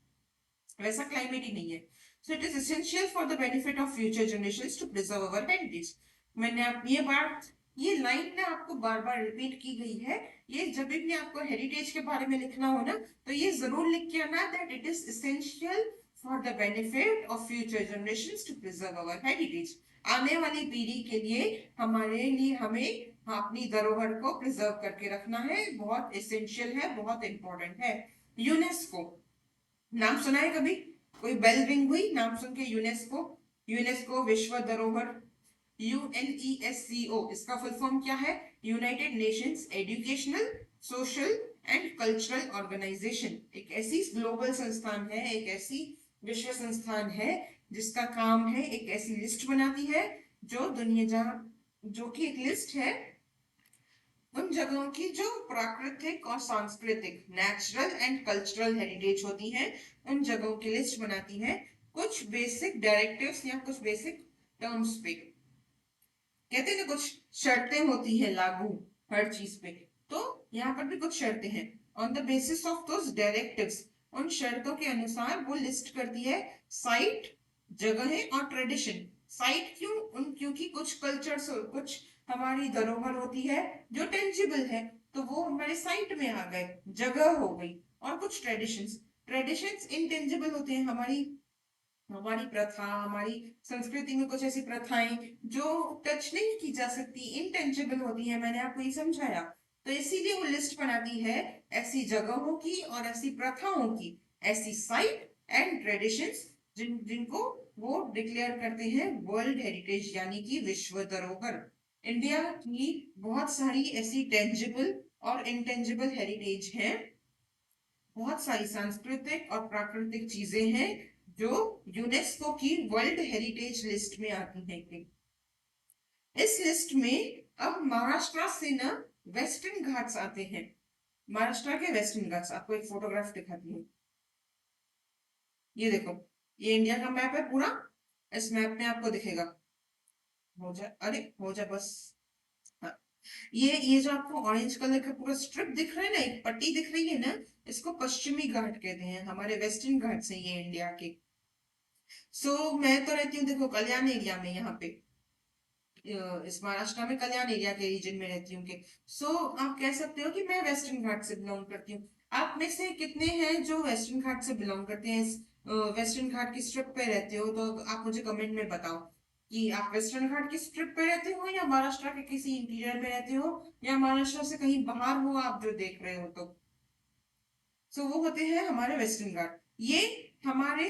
वैसा क्लाइमेट ही नहीं है। So it is essential for the benefit of future generations to preserve our heritage. मैंने आप ये बात, ये लाइन ना आपको बार बार रिपीट की गई है। ये जब भी आपको हेरिटेज के बारे में लिखना हो ना, तो ये जरूर लिख के आना that it is essential for the benefit of future generations to preserve our heritage. आने वाली पीढ़ी के लिए, हमारे लिए, हमें अपनी धरोहर को प्रिजर्व करके रखना है, बहुत एसेंशियल है, बहुत इंपॉर्टेंट है। यूनेस्को, नाम सुना है कभी? कोई बेल रिंग हुई नाम सुन के? यूनेस्को, यूनेस्को विश्व धरोहर, UNESCO, इसका फुल फॉर्म क्या है? United Nations educational, social and cultural organisation. एक ऐसी ग्लोबल संस्थान है, एक ऐसी विश्व संस्थान है जिसका काम है, एक ऐसी लिस्ट बनाती है जो दुनिया, जहां, जो कि एक लिस्ट है उन जगहों की जो प्राकृतिक और सांस्कृतिक, नेचुरल एंड कल्चरल हेरिटेज होती है, उन जगहों की लिस्ट बनाती है कुछ बेसिक डायरेक्टिव्स या कुछ बेसिक टर्म्स पे। कहते हैं ना कुछ शर्तें होती है लागू हर चीज पे, तो यहाँ पर भी कुछ शर्तें हैं। On the basis of those directives, उन शर्तों के अनुसार वो लिस्ट करती है साइट, जगहें और ट्रेडिशन। साइट क्यों? उन क्योंकि कुछ कल्चर्स, कुछ हमारी धरोहर होती है जो टेंजिबल है, तो वो हमारे साइट में आ गए, जगह हो गई। और कुछ ट्रेडिशंस, ट्रेडिशंस इनटेंजिबल होते हैं, हमारी हमारी प्रथा, हमारी संस्कृति में कुछ ऐसी प्रथाएं जो टच नहीं की जा सकती, इनटेंजिबल होती है, मैंने आपको ये समझाया। तो इसीलिए वो लिस्ट बनाती है ऐसी जगहों की और ऐसी प्रथाओं की, ऐसी साइट एंड ट्रेडिशंस जिनको वो डिक्लेयर करते हैं वर्ल्ड हेरिटेज, यानी कि विश्व धरोहर। इंडिया की बहुत सारी ऐसी टेंजिबल और इनटेंजिबल हेरिटेज हैं, बहुत सारी सांस्कृतिक और प्राकृतिक चीजें हैं जो यूनेस्को की वर्ल्ड हेरिटेज लिस्ट में आती हैं। इस लिस्ट में अब महाराष्ट्र से ना वेस्टर्न घाट्स आते हैं। महाराष्ट्र के वेस्टर्न घाट्स, आपको एक फोटोग्राफ दिखाती हूँ। ये देखो, ये इंडिया का मैप है पूरा, इस मैप में आपको दिखेगा। हो जाए, अरे हो जाए बस। हाँ, ये जो आपको ऑरेंज कलर का पूरा स्ट्रिप दिख रहा है ना, एक पट्टी दिख रही है ना, इसको पश्चिमी घाट कहते हैं, हमारे वेस्टर्न घाट से ये इंडिया के। मैं तो रहती हूँ, देखो, कल्याण एरिया में, यहाँ पे इस महाराष्ट्र में कल्याण एरिया के रीजन में रहती हूँ। आप कह सकते हो कि मैं वेस्टर्न घाट से बिलोंग करती हूँ। आप में से कितने हैं जो वेस्टर्न घाट से बिलोंग करते हैं, वेस्टर्न घाट की स्ट्रिप पे रहते हो? तो आप मुझे कमेंट में बताओ कि आप वेस्टर्न घाट की स्ट्रिप पे रहते हो, या महाराष्ट्र के किसी इंटीरियर में रहते हो, या महाराष्ट्र से कहीं बाहर हो आप जो देख रहे हो। तो वो होते हैं हमारे वेस्टर्न घाट। ये हमारे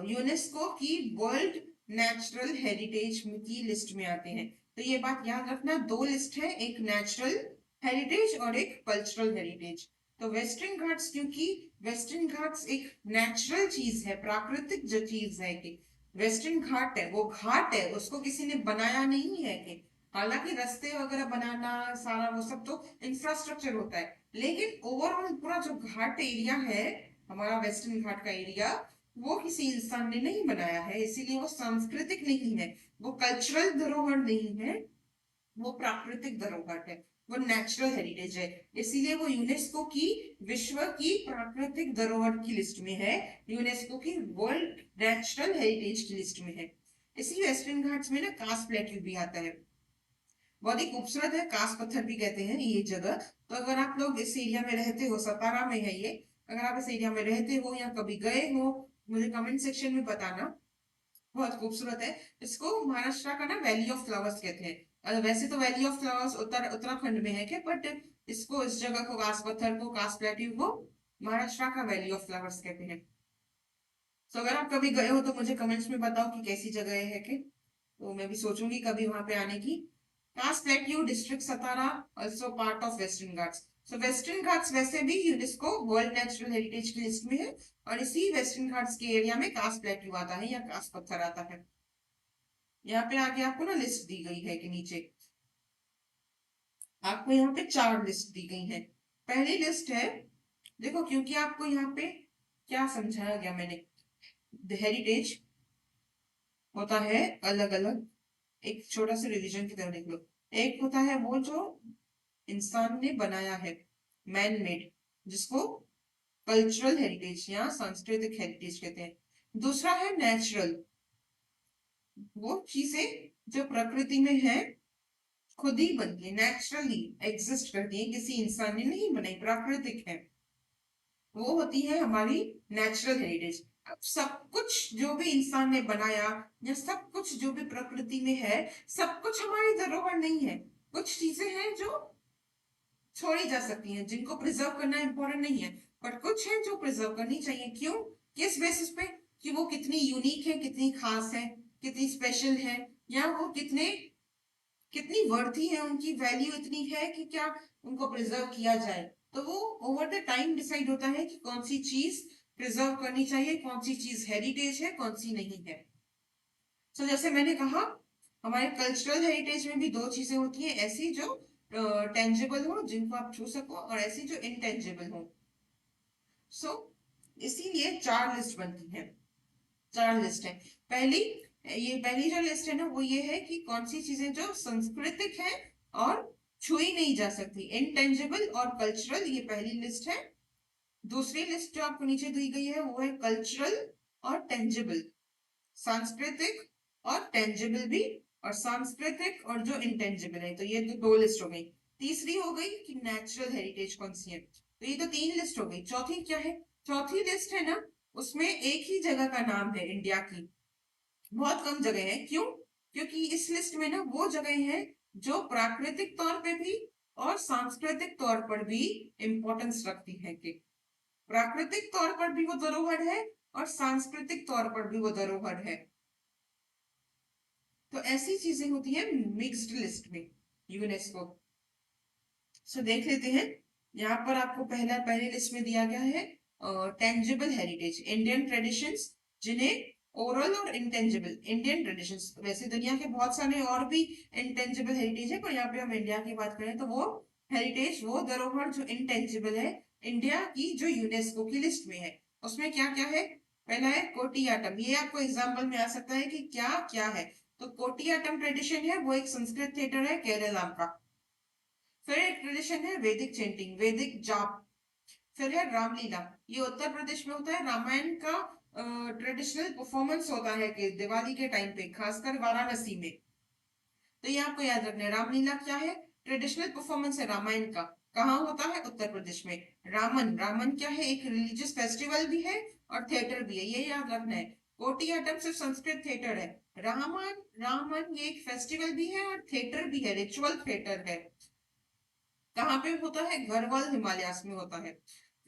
यूनेस्को की वर्ल्ड नेचुरल हेरिटेज की लिस्ट में आते हैं। तो ये बात याद रखना, दो लिस्ट है, एक नेचुरल हेरिटेज और एक कल्चरल हेरिटेज। तो वेस्टर्न घाट्स, क्योंकि वेस्टर्न घाट्स एक नेचुरल चीज है, प्राकृतिक जो चीज है कि वेस्टर्न घाट है, वो घाट है, उसको किसी ने बनाया नहीं है कि, हालांकि रास्ते वगैरह बनाना सारा वो सब तो इंफ्रास्ट्रक्चर होता है, लेकिन ओवरऑल पूरा जो घाट एरिया है, हमारा वेस्टर्न घाट का एरिया, वो किसी इंसान ने नहीं बनाया है, इसीलिए वो सांस्कृतिक नहीं है, वो कल्चरल धरोहर नहीं है, वो प्राकृतिक धरोहर है, वो नेचुरल हेरिटेज है। इसीलिए वो यूनेस्को की विश्व की प्राकृतिक धरोहर की लिस्ट में है, यूनेस्को की वर्ल्ड नेचुरल हेरिटेज की लिस्ट में है। इसी वेस्टर्न घाट्स में ना कास प्लेट्यू भी आता है। बहुत ही खूबसूरत है, कास पत्थर भी कहते हैं ये जगह। तो अगर आप लोग इस एरिया में रहते हो, सतारा में है ये, अगर आप इस एरिया में रहते हो या कभी गए हो, मुझे कमेंट सेक्शन में बताना। बहुत खूबसूरत है। इसको महाराष्ट्र का ना वैली ऑफ फ्लावर्स कहते हैं। वैसे तो वैली ऑफ फ्लावर्स उत्तराखंड में है क्या, बट इसको, इस जगह को, कास पत्थर को, कास प्लेट्यू को महाराष्ट्र का वैली ऑफ फ्लावर्स कहते हैं। तो अगर आप कभी गए हो तो मुझे कमेंट्स में बताओ कि कैसी जगह है कि, तो मैं भी सोचूंगी कभी वहां पे आने की। Kaas plateau district Satara, also part of Western Ghats. So Western Ghats वैसे भी यूनेस्को वर्ल्ड नेचुरल हेरिटेज की लिस्ट में है, और इसी वेस्टर्न घाट्स के एरिया में कास्ट प्लेट्यू आता है या कास्ट पत्थर आता है। यहाँ पे आगे आपको ना लिस्ट दी गई है कि नीचे आपको यहाँ पे 4 लिस्ट दी गई है। पहली लिस्ट है, देखो क्योंकि आपको यहाँ पे क्या समझाया गया मैंने, हेरिटेज होता है अलग अलग। एक छोटा सा रिवीजन की तरह देख लो। एक होता है वो जो इंसान ने बनाया है, मैन मेड, जिसको कल्चरल हेरिटेज या सांस्कृतिक हेरिटेज कहते हैं। दूसरा है नेचुरल, वो चीजें जो प्रकृति में है, खुद ही बनती है, नेचुरली एग्जिस्ट करती है, किसी इंसान ने नहीं बनाई, प्राकृतिक है, वो होती है हमारी नेचुरल हेरिटेज। अब सब कुछ जो भी इंसान ने बनाया या सब कुछ जो भी प्रकृति में है, सब कुछ हमारी धरोहर नहीं है। कुछ चीजें हैं जो छोड़ी जा सकती हैं, जिनको प्रिजर्व करना इंपॉर्टेंट नहीं है, पर कुछ है जो प्रिजर्व करनी चाहिए। क्यों, किस बेसिस पे, कि वो कितनी यूनिक है, कितनी खास है, कितनी स्पेशल है, या वो कितने कितनी वर्थी है, उनकी वैल्यू इतनी है कि क्या उनको प्रिजर्व किया जाए। तो वो ओवर द टाइम डिसाइड होता है कि कौन सी चीज प्रिजर्व करनी चाहिए, कौन सी चीज हेरिटेज है, कौन सी नहीं है। तो जैसे मैंने कहा, हमारे कल्चरल हेरिटेज में भी 2 चीजें होती हैं, ऐसी जो टेंजिबल हो, जिनको आप छू सको, और ऐसी जो इनटेंजिबल हो। सो इसीलिए 4 लिस्ट बनती है, 4 लिस्ट है। पहली, ये पहली जो लिस्ट है ना, वो ये है कि कौन सी चीजें जो सांस्कृतिक है और छुई नहीं जा सकती, इनटेंजिबल और कल्चरल, ये पहली लिस्ट है। दूसरी लिस्ट जो आपको नीचे दी गई है वो है कल्चरल और टेंजिबल, सांस्कृतिक और टेंजिबल भी, और सांस्कृतिक और जो इंटेंजिबल है। तो ये तो 2 लिस्ट हो गई। तीसरी हो गई कि नेचुरल हेरिटेज कौन सी है, तो ये तो 3 लिस्ट हो गई। चौथी क्या है, चौथी लिस्ट है ना, उसमें एक ही जगह का नाम है इंडिया की, बहुत कम जगह है। क्यों, क्योंकि इस लिस्ट में ना वो जगह है जो प्राकृतिक तौर पे भी और सांस्कृतिक तौर पर भी इंपॉर्टेंस रखती है, कि प्राकृतिक तौर पर भी वो धरोहर है और सांस्कृतिक तौर पर भी वो धरोहर है। तो ऐसी चीजें होती है मिक्स्ड लिस्ट में, यूनेस्को। सो देख लेते हैं, यहाँ पर आपको पहली लिस्ट में दिया गया है टेंजिबल हेरिटेज, इंडियन ट्रेडिशंस, जिन्हें ओरल और इंटेंजिबल, इंडियन ट्रेडिशंस, वैसे दुनिया के बहुत सारे और भी इंटेंजिबल हेरिटेज है, पर यहाँ पे हम इंडिया की बात करें तो वो हेरिटेज, वो धरोहर जो इंटेंजिबल है, इंडिया की जो यूनेस्को की लिस्ट में है, उसमें क्या क्या है। पहला है कोटियाटम, ये आपको एग्जाम्पल में आ सकता है कि क्या क्या है। तो कोटियाटम ट्रेडिशन है, वो एक संस्कृत थिएटर है केरला का। फिर एक ट्रेडिशन है वैदिक चेंटिंग, वैदिक जाप। फिर है रामलीला, ये उत्तर प्रदेश में होता है, रामायण का ट्रेडिशनल परफॉर्मेंस होता है कि दिवाली के टाइम पे, खासकर वाराणसी में। तो ये आपको याद रखना है, रामलीला क्या है, ट्रेडिशनल परफॉर्मेंस है रामायण का। कहाँ होता है, उत्तर प्रदेश में। रामन, रामन क्या है, एक रिलीजियस फेस्टिवल भी है और थिएटर भी है, ये याद रखना है। कोटियाटम सिर्फ संस्कृत थिएटर है, रामन, रामन ये एक फेस्टिवल भी है और थिएटर भी है, रिचुअल थिएटर है। कहाँ पे होता है, गढ़वाल हिमालयास में होता है।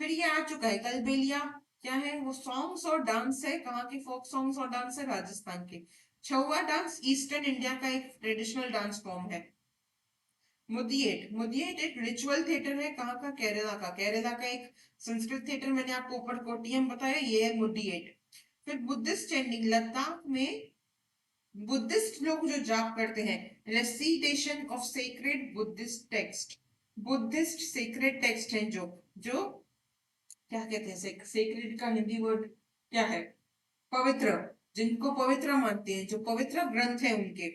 फिर ये आ चुका है कलबेलिया, क्या है वो, सॉन्ग्स और डांस है, कहाँ के फोक सॉन्ग्स और डांस है, राजस्थान के। छौवा डांस ईस्टर्न इंडिया का एक ट्रेडिशनल डांस फॉर्म है। मुदियेट, मुदियेट एक रिचुअल थिएटर है, कहाँ का, केरला का। केरला का एक संस्कृत थिएटर मैंने आपको ऊपर कोटियम बताया, ये है मुदियेट। फिर बुद्धिस्ट चैंटिंग, लद्दाख में बुद्धिस्ट लोग जो जाप करते हैं, recitation of sacred Buddhist text, Buddhist sacred text हैं जो जो क्या कहते हैं, सेक्रेड का हिंदी वर्ड क्या है, पवित्र, जिनको पवित्र मानते हैं, जो पवित्र ग्रंथ है उनके,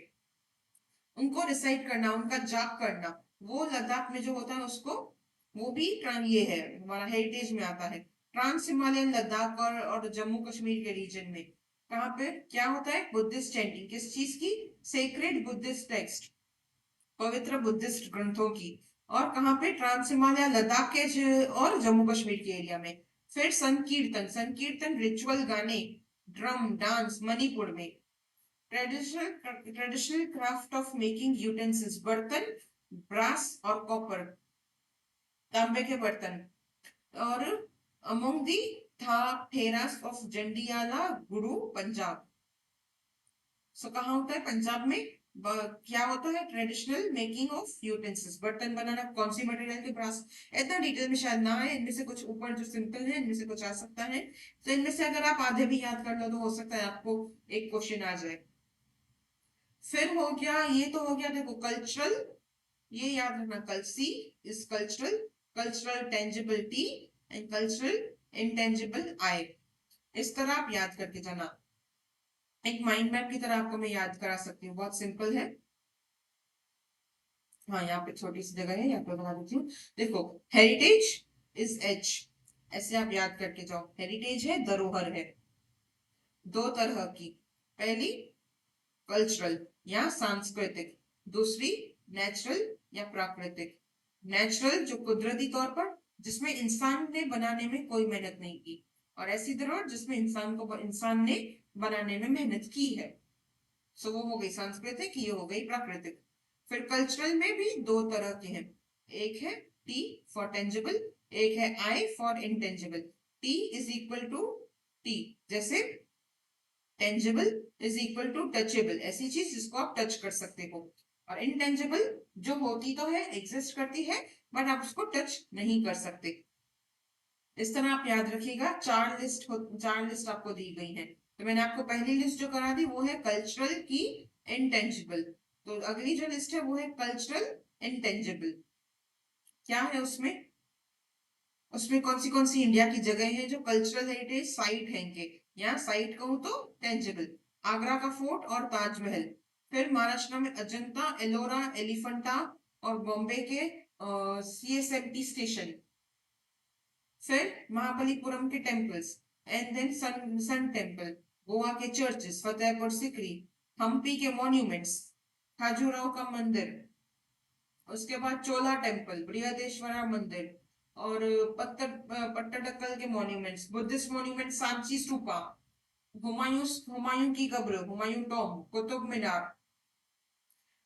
उनको रिसाइट करना, उनका जाप करना, वो लद्दाख में जो होता है उसको, वो भी ये है, हमारा हेरिटेज में आता है। ट्रांस हिमालयन लद्दाख और जम्मू कश्मीर के रीजन में। कहाँ पे क्या होता है? बुद्धिस्ट चैंटिंग, किस चीज की? सेक्रेड बुद्धिस्ट टेक्स्ट, पवित्र बुद्धिस्ट ग्रंथों की। और कहाँ पे? ट्रांस हिमालय, लद्दाख के और जम्मू कश्मीर के एरिया में। फिर संकीर्तन, संकीर्तन रिचुअल गाने, ड्रम डांस मणिपुर में। Traditional craft of making utensils, बर्तन ब्रास और कॉपर, तांबे के बर्तन। और अमोंग दी था ठेरास ऑफ जंडियाला गुरु, पंजाब। सो कहाँ होता है? पंजाब में। क्या होता है? ट्रेडिशनल मेकिंग ऑफ यूटेंसिल्स, बर्तन बनाना। कौन सी मटेरियल के ब्रास? इतना डिटेल में शायद ना है, इनमें से कुछ ऊपर जो सिंपल है इनमें से कुछ आ सकता है। तो इनमें से अगर आप आधे भी याद कर लो तो हो सकता है आपको एक क्वेश्चन आ जाए। फिर हो गया, ये तो हो गया देखो कल्चरल, ये याद रखना, कल्सी is cultural, cultural tangible T and cultural intangible I. इस तरह आप याद करके जाना। एक माइंड मैप की तरह आपको मैं याद करा सकती हूँ, बहुत सिंपल है। हाँ, यहाँ पे छोटी सी जगह है, यहाँ पे बना देती हूँ। देखो, हेरिटेज इज एच, ऐसे आप याद करके जाओ। हेरिटेज है, धरोहर है, दो तरह की। पहली कल्चरल या सांस्कृतिक, दूसरी नेचुरल या प्राकृतिक। नेचुरल जो कुदरती तौर पर, जिसमें इंसान ने बनाने में कोई मेहनत नहीं की, और ऐसी धरोहर जिसमें इंसान ने बनाने में मेहनत की है। सो वो हो गई सांस्कृतिक, ये हो गई प्राकृतिक। फिर कल्चरल में भी दो तरह के हैं, एक है टी फॉर टेंजिबल, एक है I for intangible. T is equal to T, जैसे tangible is equal to touchable, ऐसी चीज जिसको आप टच कर सकते हो। और इनटेंजिबल जो होती तो है, एग्जिस्ट करती है, बट आप उसको टच नहीं कर सकते। इस तरह आप याद रखिएगा। चार लिस्ट आपको दी गई है। तो मैंने आपको पहली लिस्ट जो करा दी वो है कल्चरल की इंटेंजिबल। तो अगली जो लिस्ट है वो है कल्चरल इंटेंजिबल। क्या है उसमें? उसमें कौन सी इंडिया की जगह है जो कल्चरल हेरिटेज साइट है इनके? यहाँ साइट कहूँ तो टेंजिबल, आगरा का फोर्ट और ताजमहल। फिर महाराष्ट्र में अजंता, एलोरा, एलिफेंटा, और बॉम्बे के सीएसएमटी स्टेशन। फिर महाबलीपुरम के temples, and then sun temple, Goa के चर्चेस, फतेहपुर सिकरी, हम्पी के मॉन्यूमेंट्स, खाजूराहो का मंदिर, उसके बाद चोला टेम्पल, बृहदेश्वरा मंदिर, और पट्टडकल के monuments, Buddhist monument Sanchi stupa, Humayun की कब्र, हुमायूं टॉम, कुतुब मीनार।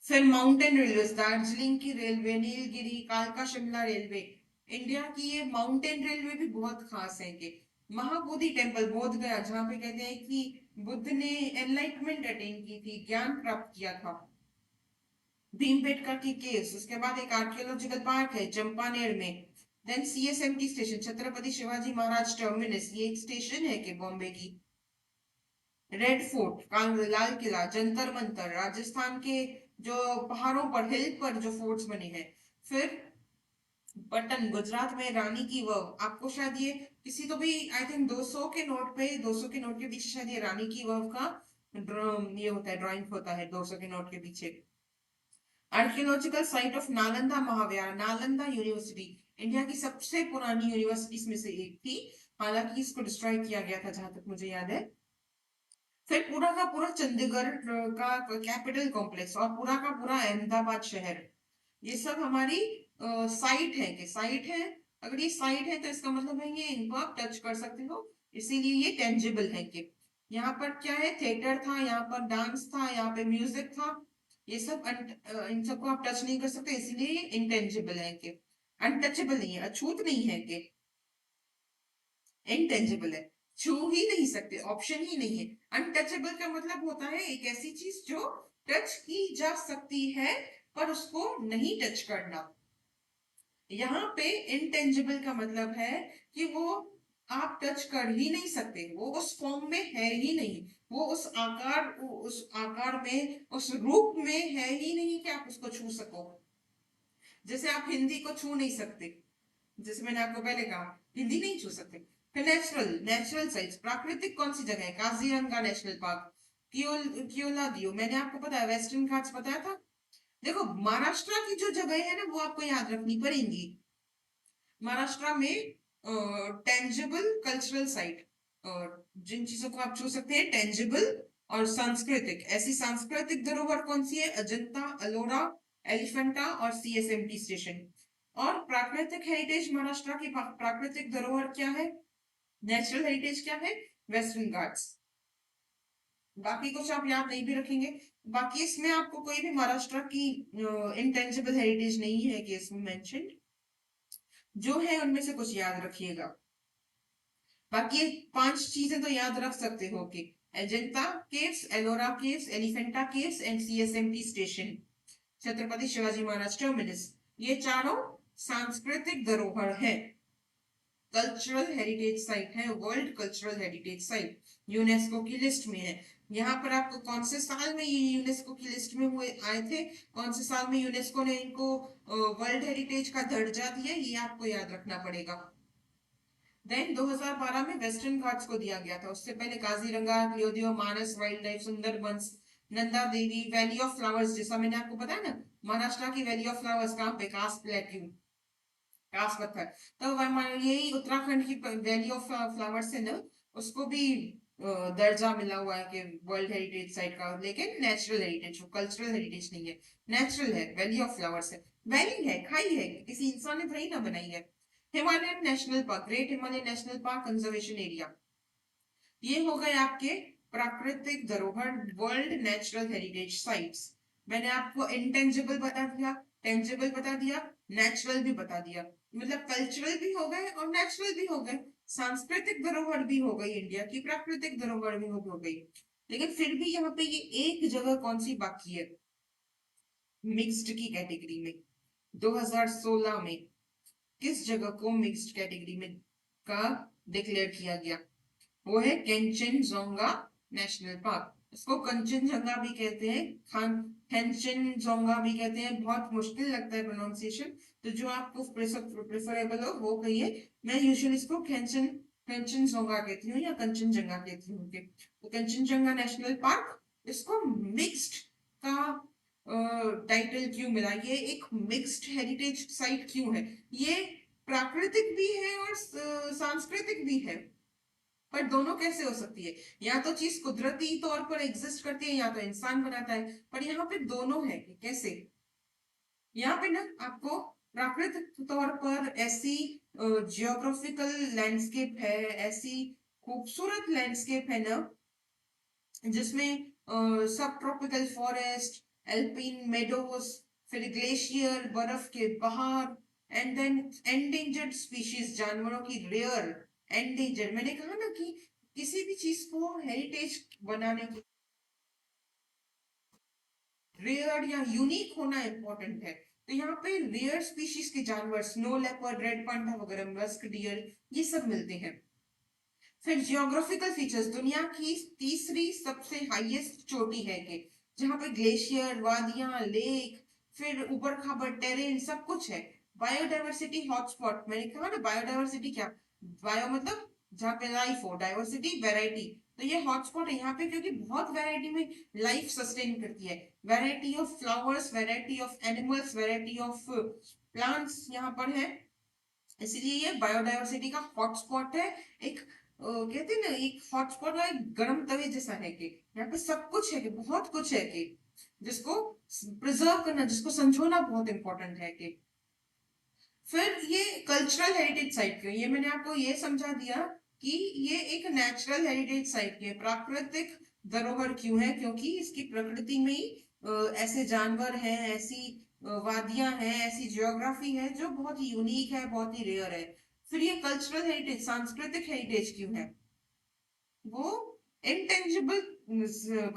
फिर माउंटेन रेलवे, दार्जिलिंग की रेलवे, नीलगिरी, कालका शिमला रेलवे। इंडिया की ये माउंटेन रेलवे भी बहुत खास है कि महाबोधि टेम्पल बोध गया, जहां पे कहते हैं कि बुद्ध ने एनलाइटमेंट अटेन की थी, ज्ञान प्राप्त किया था। भीमबेटका की केव्स, उसके बाद एक आर्कियोलॉजिकल पार्क है चंपानेर में। Then CSMT station, Chhatrapati Shivaji Maharaj terminus, ये एक स्टेशन है कि बॉम्बे की। रेड फोर्ट, लाल किला, जंतर मंतर, राजस्थान के जो पहाड़ों पर, हिल पर जो फोर्ट्स बने हैं। फिर पटन, गुजरात में रानी की वाव, आपको शायद ये किसी तो भी, आई थिंक 200 के नोट पे, 200 के नोट के पीछे शायद ये रानी की वाव का ये होता है, ड्राइंग होता है 200 के नोट के पीछे। Archaeological site of Nalanda Mahavihara, Nalanda university India की सबसे पुरानी यूनिवर्सिटीज में से एक थी, हालांकि इसको डिस्ट्रॉय किया गया था जहां तक मुझे याद है। फिर पूरा का पूरा चंडीगढ़ का कैपिटल कॉम्प्लेक्स, और पूरा का पूरा अहमदाबाद शहर, ये सब हमारी साइट है कि साइट है। अगर ये साइट है तो इसका मतलब है ये इनको आप टच कर सकते हो, इसीलिए ये टेंजिबल है कि यहाँ पर क्या है, थिएटर था, यहाँ पर डांस था, यहाँ पे म्यूजिक था। ये सब इन सबको आप टच नहीं कर सकते, इसीलिए ये इंटेंजिबल है कि अनटचेबल नहीं है, अछूत नहीं है कि इंटेंजिबल है, छू ही नहीं सकते, ऑप्शन ही नहीं है। अनटचेबल का मतलब होता है एक ऐसी चीज जो टच की जा सकती है पर उसको नहीं टच करना। यहाँ पे इंटेंजिबल का मतलब है कि वो आप टच कर ही नहीं सकते, वो उस फॉर्म में है ही नहीं, वो उस आकार में, उस रूप में है ही नहीं कि आप उसको छू सको। जैसे आप हिंदी को छू नहीं सकते, जैसे मैंने आपको पहले कहा हिंदी नहीं छू सकते। फिर नेचुरल, नेचुरल साइट्स, प्राकृतिक कौन सी जगह है? काजीरंगा नेशनल पार्क, कियोला दियो, मैंने आपको पता है वेस्टर्न घाट्स बताया था। देखो, महाराष्ट्र की जो जगह है ना वो आपको याद रखनी पड़ेंगी। महाराष्ट्र में टेंजिबल कल्चरल साइट, और जिन चीजों को आप छू सकते हैं, टेंजिबल और सांस्कृतिक। ऐसी सांस्कृतिक धरोहर कौन सी है? अजंता, अलोरा, एलिफेंटा और सीएसएमटी स्टेशन। और प्राकृतिक हेरिटेज, महाराष्ट्र की प्राकृतिक धरोहर क्या है? नेचुरल हेरिटेज क्या है? वेस्टर्न घाट्स। बाकी कुछ आप याद नहीं भी रखेंगे। बाकी इसमें आपको कोई भी महाराष्ट्र की इंटेंजिबल हेरिटेज नहीं है कि इसमें मेंशन, जो है उनमें से कुछ याद रखिएगा। बाकी 5 चीजें तो याद रख सकते हो कि Ajanta caves, Ellora caves, Elephanta caves and CSMT station, Chhatrapati Shivaji Maharaj terminus. ये चारों सांस्कृतिक धरोहर है, कल्चरल हेरिटेज साइट है, world cultural heritage site, UNESCO की लिस्ट में है। यहाँ पर आपको कौन से साल में ये यूनेस्को की लिस्ट में हुए आए थे, कौन से साल में यूनेस्को ने इनको वर्ल्ड हेरिटेज का दर्जा दिया, ये आपको याद रखना पड़ेगा। देन 2012 में वेस्टर्न घाट्स को दिया गया था। उससे पहले काजीरंगा, लियोदियो, Manas wild life, Sundarbans, Nanda Devi, valley of flowers, जैसा मैंने आपको बताया ना, महाराष्ट्र की वैली ऑफ फ्लावर्स कहाँ पे? कास प्लेट्यू, कास पत्थर। तो यही उत्तराखंड की वैली ऑफ फ्लावर्स है ना, उसको भी दर्जा मिला हुआ है कि वर्ल्ड हेरिटेज साइट का, लेकिन नेचुरल हेरिटेज, कल्चरल हेरिटेज नहीं है, नेचुरल है, वैली ऑफ फ्लावर्स है। वैली है, खाई है, किसी इंसान ने थोड़ी ना बनाई है। Himalayan national park, great Himalaya national park conservation area, ये हो गए आपके प्राकृतिक धरोहर, वर्ल्ड नेचुरल हेरिटेज साइट्स। मैंने आपको इंटेंजिबल बता दिया, टेंजिबल बता दिया, नेचुरल भी बता दिया, मतलब कल्चरल भी हो गए और नेचुरल भी हो गए, सांस्कृतिक धरोहर भी हो गई इंडिया की, प्राकृतिक धरोहर भी हो गई। लेकिन फिर भी यहाँ पे ये एक जगह कौन सी बाकी है मिक्स्ड की कैटेगरी में? 2016 में किस जगह को मिक्स्ड कैटेगरी में का डिक्लेयर किया गया? वो है केंचनजोंगा नेशनल पार्क। इसको कंचनजंगा भी कहते हैं, खान केंचनजोंगा भी कहते हैं, बहुत मुश्किल लगता है प्रोनाउंसिएशन, तो जो आपको प्रेफरेबल हो वो कहिए। मैं यूजुअली इसको केंचनजोंगा कहती हूँ या कंचनजंगा कहती हूँ। तो कंचनजंगा नेशनल पार्क, इसको मिक्स्ड का टाइटल क्यों मिला? ये एक मिक्स्ड हेरिटेज साइट क्यों है? ये प्राकृतिक भी है और सांस्कृतिक भी है, पर दोनों कैसे हो सकती है? या तो चीज कुदरती तौर पर एग्जिस्ट करती है या तो इंसान बनाता है, पर यहाँ पे दोनों है। कैसे? यहाँ पे ना आपको प्राकृतिक तौर पर ऐसी जियोग्राफिकल लैंडस्केप है, ऐसी खूबसूरत लैंडस्केप है ना, जिसमें सब ट्रॉपिकल फॉरेस्ट, एल्पिन मेडोज, फिर ग्लेशियर, बर्फ के पहाड़, एंड देन एंडेंजर्ड स्पीशीज, जानवरों की रेयर, एंडेंजर्ड, मैंने कहा ना कि किसी भी चीज को हेरिटेज बनाने के रेयर या यूनिक होना इंपॉर्टेंट है। तो यहाँ पे रेयर स्पीशीज के जानवर, स्नो लेपर्ड, रेड पांडा वगैरह, मस्क डियर, ये सब मिलते हैं। फिर जियोग्राफिकल फीचर्स, दुनिया की तीसरी सबसे हाईएस्ट चोटी है के, जहां पे ग्लेशियर, वादियां, लेक, फिर ऊबड़ खाबड़ टेरेन, सब कुछ है। बायोडाइवर्सिटी हॉटस्पॉट, मैंने कहा ना बायोडाइवर्सिटी क्या, बायो मतलब जहाँ पे लाइफ हो, डाइवर्सिटी वैरायटी, तो ये हॉटस्पॉट है यहाँ पे क्योंकि बहुत वैरायटी में लाइफ सस्टेन करती है। Variety of flowers, variety of animals, variety of plants यहाँ पर है, इसलिए ये बायोडाइवर्सिटी का हॉटस्पॉट है। एक कहते हैं ना, एक हॉटस्पॉट और एक गर्म तवे जैसा है कि यहाँ पे सब कुछ है कि बहुत कुछ है कि जिसको प्रिजर्व करना, जिसको संजोना बहुत इंपॉर्टेंट है कि। फिर ये कल्चरल हेरिटेज साइट क्यों? ये मैंने आपको ये समझा दिया कि ये एक नेचुरल हेरिटेज साइट की प्राकृतिक धरोहर क्यों है, क्योंकि इसकी प्रकृति में ही ऐसे जानवर हैं, ऐसी वादियां हैं, ऐसी जियोग्राफी है जो बहुत ही यूनिक है, बहुत ही रेयर है। फिर ये कल्चरल हेरिटेज, सांस्कृतिक हेरिटेज क्यों है? वो इंटेंजिबल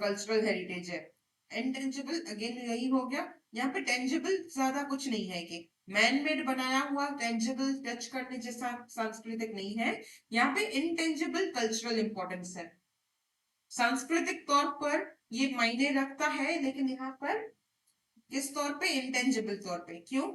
कल्चरल हेरिटेज है। इंटेंजिबल अगेन यही हो गया। यहाँ पे टेंजिबल ज्यादा कुछ नहीं है कि मैन मेड बनाया हुआ टेंजिबल टच करने जैसा सांस्कृतिक नहीं है। यहाँ पे इंटेंजिबल कल्चरल इंपॉर्टेंस है। सांस्कृतिक तौर पर ये मायने रखता है, लेकिन यहाँ पर किस तौर पे? इंटेंजिबल तौर पे। क्यों?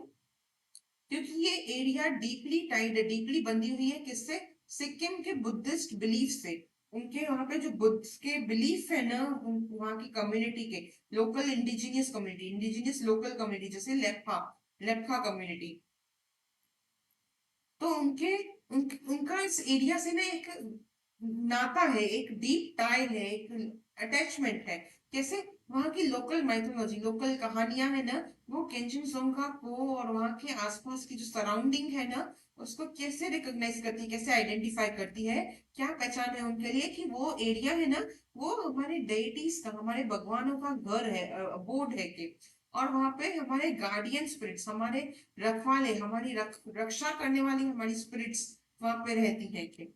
क्योंकि ये एरिया डीपली टाइड है, डीपली बंधी हुई है किससे? सिक्किम के बुद्धिस्ट बिलीफ से। उनके वहां पे जो बुद्ध के बिलीफ है ना, वहां की कम्युनिटी के, local indigenous community, indigenous local community, जैसे लेप्पा, लेप्पा कम्युनिटी, तो उनके उनका इस एरिया से ना एक नाता है, एक डीप टाई है, एक अटैचमेंट है। कैसे? वहाँ की लोकल माइथोलॉजी, लोकल कहानियां है ना, वो केंचनजोंगा को और वहाँ के आसपास की जो सराउंडिंग है ना, उसको कैसे रिकॉग्नाइज करती है, कैसे आइडेंटिफाई करती है, क्या पहचान है उनके लिए कि वो एरिया है ना, वो हमारे डेइटीज का, हमारे भगवानों का घर है, अबोर्ड है के। और वहां पे हमारे गार्डियन स्पिरिट्स, हमारे रखवाले, हमारी रक्षा करने वाली हमारी स्पिरिट्स वहां पे रहती है के।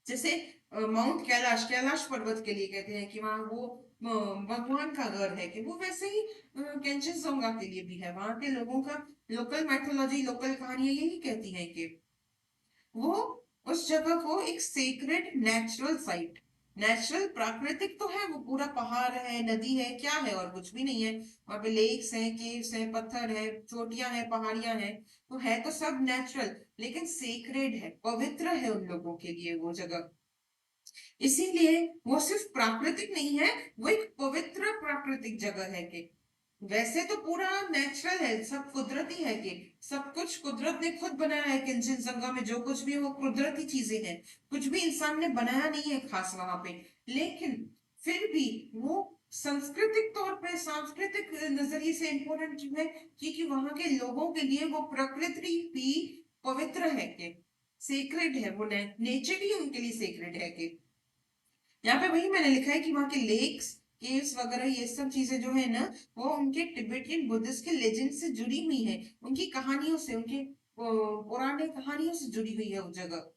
जैसे माउंट कैलाश, कैलाश पर्वत के लिए कहते हैं कि वहां वो भगवान का घर है, कि वो वैसे ही केंचनजोंगा के लिए भी है। वहां के लोगों का लोकल माइथोलॉजी, लोकल कहानियां यही कहती हैं कि वो उस जगह को एक सेक्रेड नेचुरल साइट, नेचुरल प्राकृतिक तो है, वो पूरा पहाड़ है, नदी है, क्या है? और कुछ भी नहीं है। वहां पे लेक्स हैं, केव्स हैं, पत्थर है, चोटियां हैं, पहाड़ियां हैं, तो है तो सब नेचुरल, लेकिन सेक्रेड है, पवित्र है उन लोगों के लिए वो जगह। इसीलिए वो सिर्फ प्राकृतिक नहीं है, वो एक पवित्र प्राकृतिक जगह है कि वैसे तो पूरा नेचुरल है, सब कुदरती है कि सब कुछ कुदरत ने खुद बनाया है। कंचनजंगा में जो कुछ भी है वो कुदरती चीजें हैं, कुछ भी इंसान ने बनाया नहीं है खास वहां पे। लेकिन फिर भी वो सांस्कृतिक तौर पे, सांस्कृतिक नजरिए से इम्पोर्टेंट है, क्योंकि वहां के लोगों के लिए वो प्रकृति भी पवित्र है कि सेक्रेड है, वो नेचर ही उनके लिए सेक्रेड है कि। यहाँ पे वही मैंने लिखा है कि वहाँ के लेक्स, केव्स वगैरह ये सब चीजें जो है ना, वो उनके तिब्बतियन बुद्धिस्ट के लेजेंड से जुड़ी हुई है, उनकी कहानियों से, उनके पुराने कहानियों से जुड़ी हुई है वो जगह।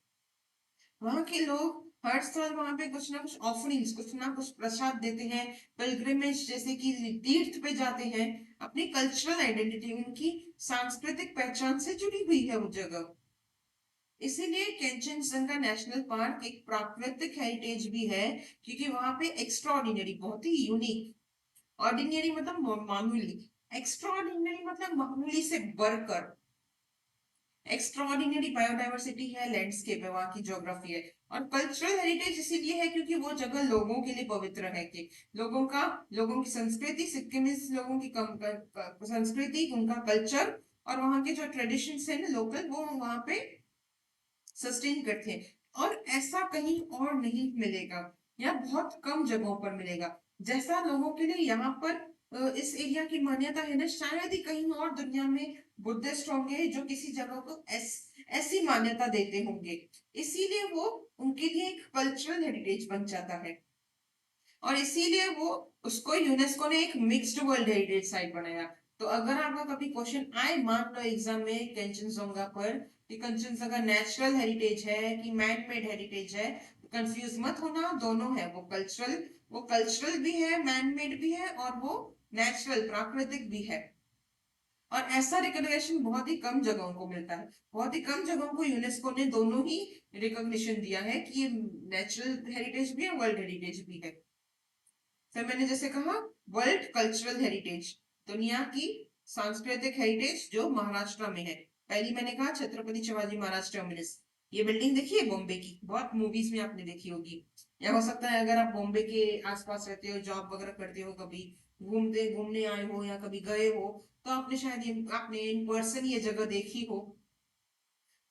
वहाँ के लोग हर साल वहां पे कुछ ना कुछ ऑफरिंग्स, कुछ ना कुछ प्रसाद देते हैं, पिलग्रिमेज जैसे कि तीर्थ पे जाते हैं। अपनी कल्चरल आइडेंटिटी, उनकी सांस्कृतिक पहचान से जुड़ी हुई है वो जगह। इसीलिए केंचनजंगा नेशनल पार्क एक प्राकृतिक हेरिटेज भी है, क्योंकि वहां पे एक्स्ट्रा ऑर्डिनरी, बहुत ही यूनिक, ऑर्डिनरी मतलब मामूली, एक्स्ट्रा ऑर्डिनरी मतलब मामूली से बढ़कर एक्स्ट्रा ऑर्डिनरी बायोडाइवर्सिटी है, लैंडस्केप है, वहाँ की ज्योग्राफी है। और कल्चरल हेरिटेज इसीलिए है क्योंकि वो जगह लोगों के लिए पवित्र है, कि लोगों का, लोगों की संस्कृति, सिक्किमीज लोगों की संस्कृति, उनका कल्चर और वहाँ के जो ट्रेडिशंस है ना लोकल, वो वहाँ पे सस्टेन करते हैं। और ऐसा कहीं और नहीं मिलेगा, या बहुत कम जगहों पर मिलेगा। जैसा लोगों के लिए यहाँ पर इस एरिया की मान्यता है ना, शायद ही कहीं और दुनिया में बुद्धिस्ट होंगे जो किसी जगह को ऐसी मान्यता देते होंगे। इसीलिए वो उनके लिए एक कल्चरल हेरिटेज बन जाता है, और इसीलिए वो उसको यूनेस्को ने एक मिक्स्ड वर्ल्ड हेरिटेज साइट बनाया। तो अगर आपका कभी क्वेश्चन आए, मान लो एग्जाम में कंचनजंगा पर, कि कंचनजंगा नेचुरल हेरिटेज है कि मैन मेड हेरिटेज है, तो कंफ्यूज मत होना, दोनों है। वो कल्चरल भी है, मैन मेड भी है, और वो नेचुरल प्राकृतिक भी है। और ऐसा रिकॉग्निशन बहुत ही कम जगहों को मिलता है, बहुत ही कम जगहों को यूनेस्को ने दोनों ही रिकॉग्निशन दिया है कि ये नेचुरल हेरिटेज भी है, वर्ल्ड हेरिटेज भी है। फिर मैंने जैसे कहा, वर्ल्ड कल्चरल हेरिटेज, दुनिया की सांस्कृतिक हेरिटेज जो महाराष्ट्र में है। पहली मैंने कहा छत्रपति शिवाजी महाराज टर्मिनस, ये बिल्डिंग देखी है बॉम्बे की, बहुत मूवीज में आपने देखी होगी। या हो सकता है अगर आप बॉम्बे के आसपास रहते हो, जॉब वगैरह करते हो, कभी घूमते घूमने आए हो या कभी गए हो, तो आपने शायद ये, आपने इन पर्सन ये जगह देखी हो।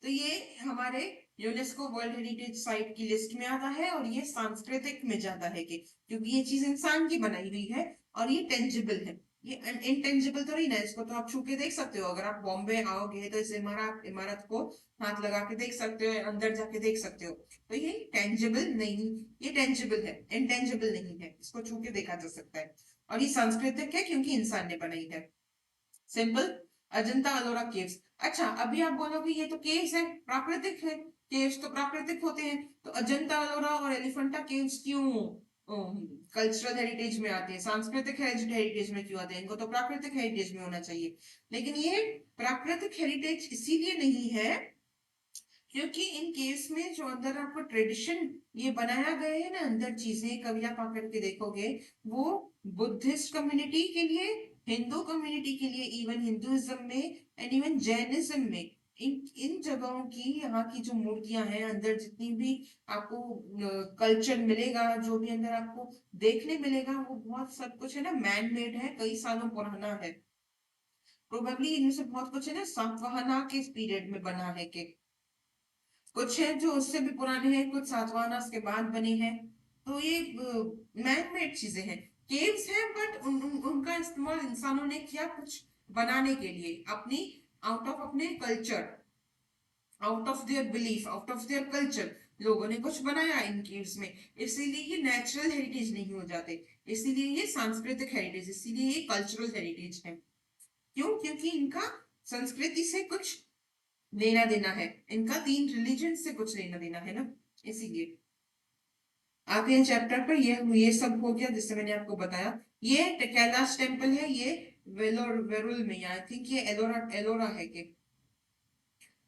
तो ये हमारे यूनेस्को वर्ल्ड हेरिटेज साइट की लिस्ट में आता है, और ये सांस्कृतिक में जाता है, कि क्योंकि ये चीज इंसान की बनाई हुई है, और ये टेंजिबल है। ये इनटेंजिबल तो नहीं ना, इसको तो आप छू के देख सकते हो, अगर आप बॉम्बे आओगे तो इस इमारत इमारत को हाथ लगा के देख सकते हो, अंदर जाके देख सकते हो। तो ये टेंजिबल नहीं, ये टेंजिबल है, इंटेंजिबल नहीं है, इसको छू के देखा जा सकता है। और ये सांस्कृतिक है क्योंकि इंसान ने बनाई है। सिंपल। अजंता अलोरा केव्स। अच्छा, अभी आप बोलोगे ये तो केव्स है, प्राकृतिक है, केव्स तो प्राकृतिक होते हैं, तो अजंता अलोरा और एलिफेंटा केव्स क्यों कल्चरल हेरिटेज में आते हैं, सांस्कृतिक हेरिटेज में क्यों आते हैं? इनको तो प्राकृतिक हेरिटेज में होना चाहिए। लेकिन ये प्राकृतिक हेरिटेज इसीलिए नहीं है क्योंकि इन केव्स में जो अंदर आपको ट्रेडिशन ये बनाया गया है ना, अंदर चीजें कभी आप आकर के देखोगे, वो बुद्धिस्ट कम्युनिटी के लिए, हिंदू कम्युनिटी के लिए, इवन हिंदुइज्म में एंड इवन जैनिज्म में, इन इन जगहों की, यहाँ की जो मूर्तियां हैं, अंदर जितनी भी आपको कल्चर मिलेगा, जो भी अंदर आपको देखने मिलेगा, वो बहुत सब कुछ है ना मैन मेड है, कई सालों पुराना है। प्रोबेबली इनमें से बहुत कुछ है ना सातवाहना के पीरियड में बना है के। कुछ है जो उससे भी पुराने हैं, कुछ सातवाहन के बाद बने हैं। तो ये मैन मेड चीजें हैं। केव्स हैं बट उनका इस्तेमाल इंसानों ने किया कुछ बनाने के लिए, अपनी आउट ऑफ अपने culture, out of their belief, out of their culture, लोगों ने कुछ बनाया इन केव्स में। इसीलिए ये नेचुरल हेरिटेज नहीं हो जाते, इसीलिए ये सांस्कृतिक हेरिटेज, इसीलिए ये कल्चरल हेरिटेज है। क्यों? क्योंकि इनका संस्कृति से कुछ लेना देना है, इनका तीन रिलीजन से कुछ लेना देना है ना, इसीलिए। आते हैं चैप्टर पर। ये सब हो गया जिससे मैंने आपको बताया। ये कैलाश टेम्पल है, ये वेलोर वेरुल में, आई थिंक ये एलोरा एलोरा है कि,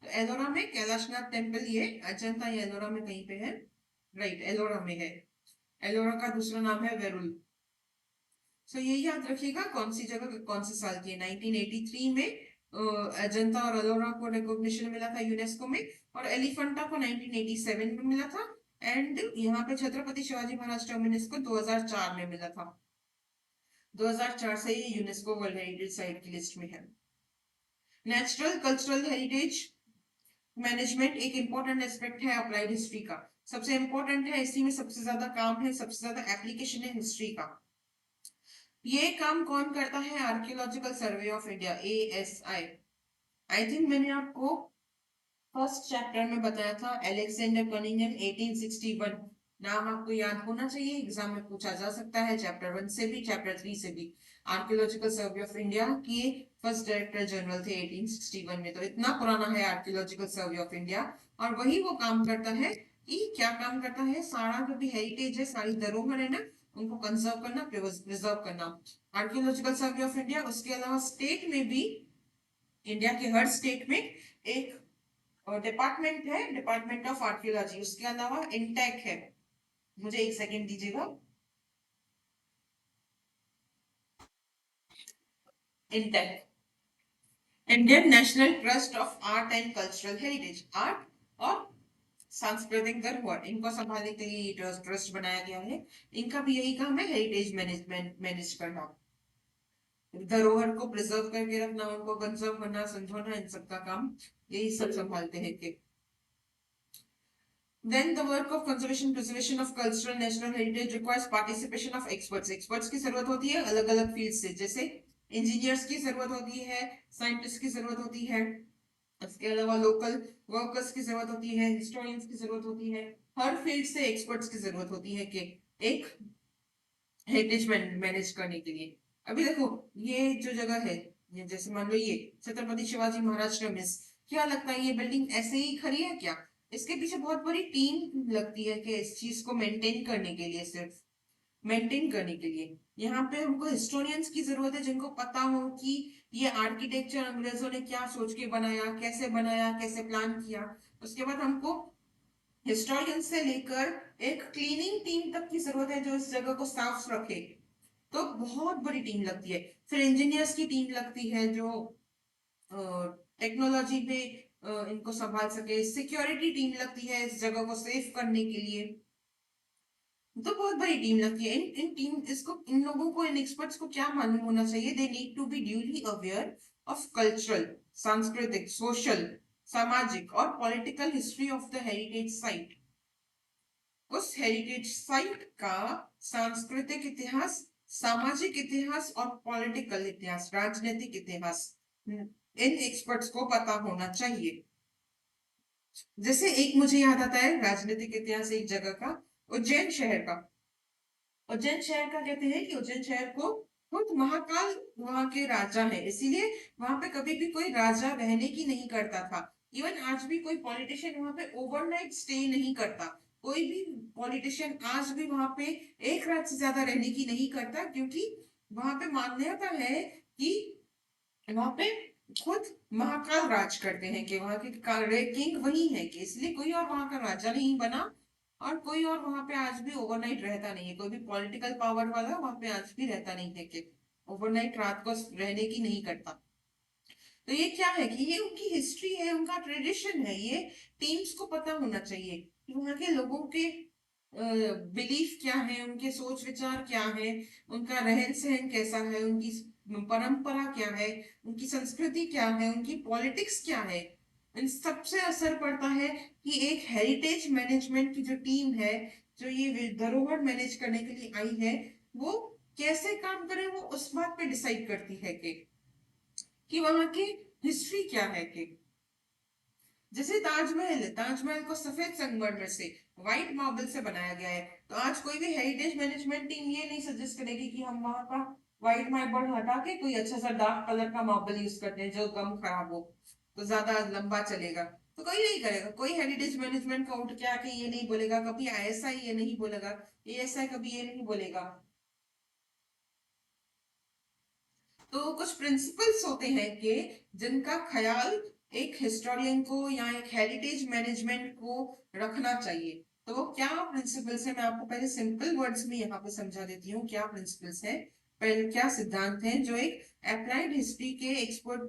तो एलोरा में कैलाशनाथ टेम्पल, ये अजंता या एलोरा में कहीं पे है, राइट, एलोरा में है। एलोरा का दूसरा नाम है वेरुल। सो ये याद रखिएगा कौन सी जगह कौन से साल की है। 1983 में अजंता और एलोरा को रिकॉग्निशन मिला था यूनेस्को में, और एलिफेंटा को 1987 में मिला था। एंड यहाँ पे छत्रपति शिवाजी महाराज टर्मिनस को 2004 में मिला था। 2004 से ये यूनेस्को वर्ल्ड हेरिटेज साइट की लिस्ट में है। नेचुरल कल्चरल हेरिटेज मैनेजमेंट एक इंपॉर्टेंट एस्पेक्ट है अप्लाइड हिस्ट्री का, सबसे इंपॉर्टेंट है, इसी में सबसे ज्यादा काम है, सबसे ज्यादा एप्लीकेशन है हिस्ट्री का। ये काम कौन करता है? Archaeological survey of India, ASI। I think मैंने आपको फर्स्ट चैप्टर में बताया था, अलेक्जेंडर कनिंघम 1861। नाम आपको याद होना चाहिए, एग्जाम में पूछा जा सकता है, चैप्टर 1 से भी, चैप्टर 3 से भी। आर्कियोलॉजिकल सर्वे ऑफ इंडिया के फर्स्ट डायरेक्टर जनरल थे 1861 में। तो इतना पुराना है आर्कियोलॉजिकल सर्वे ऑफ इंडिया। और वही वो काम करता है कि क्या काम करता है, सारा जो भी हेरिटेज है, सारी धरोहर है ना, उनको कंजर्व करना, प्रिजर्व करना। आर्कियोलॉजिकल सर्वे ऑफ इंडिया, उसके अलावा स्टेट में भी, इंडिया के हर स्टेट में एक डिपार्टमेंट है, डिपार्टमेंट ऑफ आर्कियोलॉजी। उसके अलावा इंटेक है, मुझे एक सेकेंड दीजिएगा। Intake, Indian national trust of art and cultural heritage, art और सांस्कृतिक धरोहर, इनको संभालने के लिए ट्रस्ट बनाया गया है। इनका भी यही काम है, हेरिटेज मैनेजमेंट मैनेज करना, धरोहर को प्रिजर्व करके रखना, उनको कंजर्व करना, संजोना, इन सब का काम यही सब संभालते हैं कि। Then the work of conservation preservation of cultural national heritage requires participation of experts. Experts की जरूरत होती है अलग अलग फील्ड से, जैसे इंजीनियर्स की जरूरत होती है, साइंटिस्ट की जरूरत होती है, इसके अलावा लोकल वर्कर्स की जरूरत होती है, हिस्टोरियंस की जरूरत होती है। हर फील्ड से एक्सपर्ट्स की जरूरत होती है कि एक हेरिटेज मैनेज करने के लिए। अभी देखो, ये जो जगह है, ये जैसे मान लो ये छत्रपति शिवाजी महाराज टर्मिनस, क्या लगता है ये बिल्डिंग ऐसे ही खड़ी है क्या? इसके पीछे बहुत बड़ी टीम लगती है कि इस चीज को मेंटेन करने के लिए, सिर्फ मेंटेन करने के लिए। यहाँ पे हमको हिस्टोरियंस की जरूरत है, जिनको पता हो कि ये आर्किटेक्चर अंग्रेजों ने क्या सोच के बनाया, कैसे प्लान किया। उसके बाद हमको हिस्टोरियंस से लेकर एक क्लीनिंग टीम तक की जरूरत है, जो इस जगह को साफ रखे। तो बहुत बड़ी टीम लगती है। फिर इंजीनियर्स की टीम लगती है, जो टेक्नोलॉजी पे इनको संभाल सके। सिक्योरिटी टीम लगती है इस जगह को सेफ करने के लिए। तो बहुत बड़ी टीम लगती है। इन लोगों को, इन एक्सपर्ट्स को क्या मालूम होना चाहिए? They need to be duly aware of cultural, सांस्कृतिक, सोशल, सामाजिक और political history of the heritage site. उस हेरिटेज साइट का सांस्कृतिक इतिहास, सामाजिक इतिहास और पॉलिटिकल इतिहास, राजनीतिक इतिहास, इन एक्सपर्ट्स को पता होना चाहिए। जैसे एक मुझे याद आता है राजनीतिक इतिहास एक जगह का, उज्जैन शहर का। उज्जैन शहर का कहते हैं कि उज्जैन शहर को खुद महाकाल वहां के राजा है, इसीलिए वहां पे कभी भी कोई राजा रहने की नहीं करता था। इवन आज भी कोई पॉलिटिशियन वहां पे ओवरनाइट स्टे नहीं करता। कोई भी पॉलिटिशियन आज भी वहां पे एक रात से ज्यादा रहने की नहीं करता, क्योंकि वहां पे मान्यता है कि वहां पे खुद महाकाल राज करते हैं, कि वहां के किंग वही है, कि इसलिए कोई और वहां का राजा नहीं बना। और कोई और वहां पे आज भी ओवरनाइट रहता नहीं है, कोई भी पॉलिटिकल पावर वाला वहां पे आज भी रहता नहीं है कि ओवरनाइट रात को रहने की नहीं करता। तो ये क्या है कि ये उनकी हिस्ट्री है, उनका ट्रेडिशन है। ये टीम्स को पता होना चाहिए कि वहां के लोगों के बिलीफ क्या है, उनके सोच विचार क्या है, उनका रहन सहन कैसा है, उनकी परंपरा क्या है, उनकी संस्कृति क्या है, उनकी पॉलिटिक्स क्या है। इन सबसे असर पड़ता है कि एक हेरिटेज मैनेजमेंट की जो टीम है, जो ये धरोहर मैनेज करने के लिए आई है, वो कैसे काम करे, वो उस बात पे डिसाइड करती है कि वहां की हिस्ट्री क्या है। कि जैसे ताजमहल है, ताजमहल को सफेद संगमरमर से, व्हाइट मार्बल से बनाया गया है। तो आज कोई भी हेरिटेज मैनेजमेंट टीम ये नहीं सजेस्ट करेगी कि हम वहां का व्हाइट मार्बल हटा के कोई अच्छा सा डार्क कलर का मार्बल यूज करते हैं जो कम खराब हो, तो ज्यादा लंबा चलेगा। तो कोई नहीं करेगा, कोई हेरिटेज मैनेजमेंट का उठ के आके ये नहीं बोलेगा, कभी आईएसआई ये नहीं बोलेगा, एएसआई कभी ये नहीं बोलेगा। तो कुछ प्रिंसिपल्स होते हैं कि जिनका ख्याल एक हिस्टोरियन को या एक हेरिटेज मैनेजमेंट को रखना चाहिए। तो वो क्या प्रिंसिपल्स है, मैं आपको पहले सिंपल वर्ड्स में यहाँ पे समझा देती हूँ क्या प्रिंसिपल्स है, पहले क्या सिद्धांत हैं जो एक अप्लाइड हिस्ट्री के एक्सपर्ट,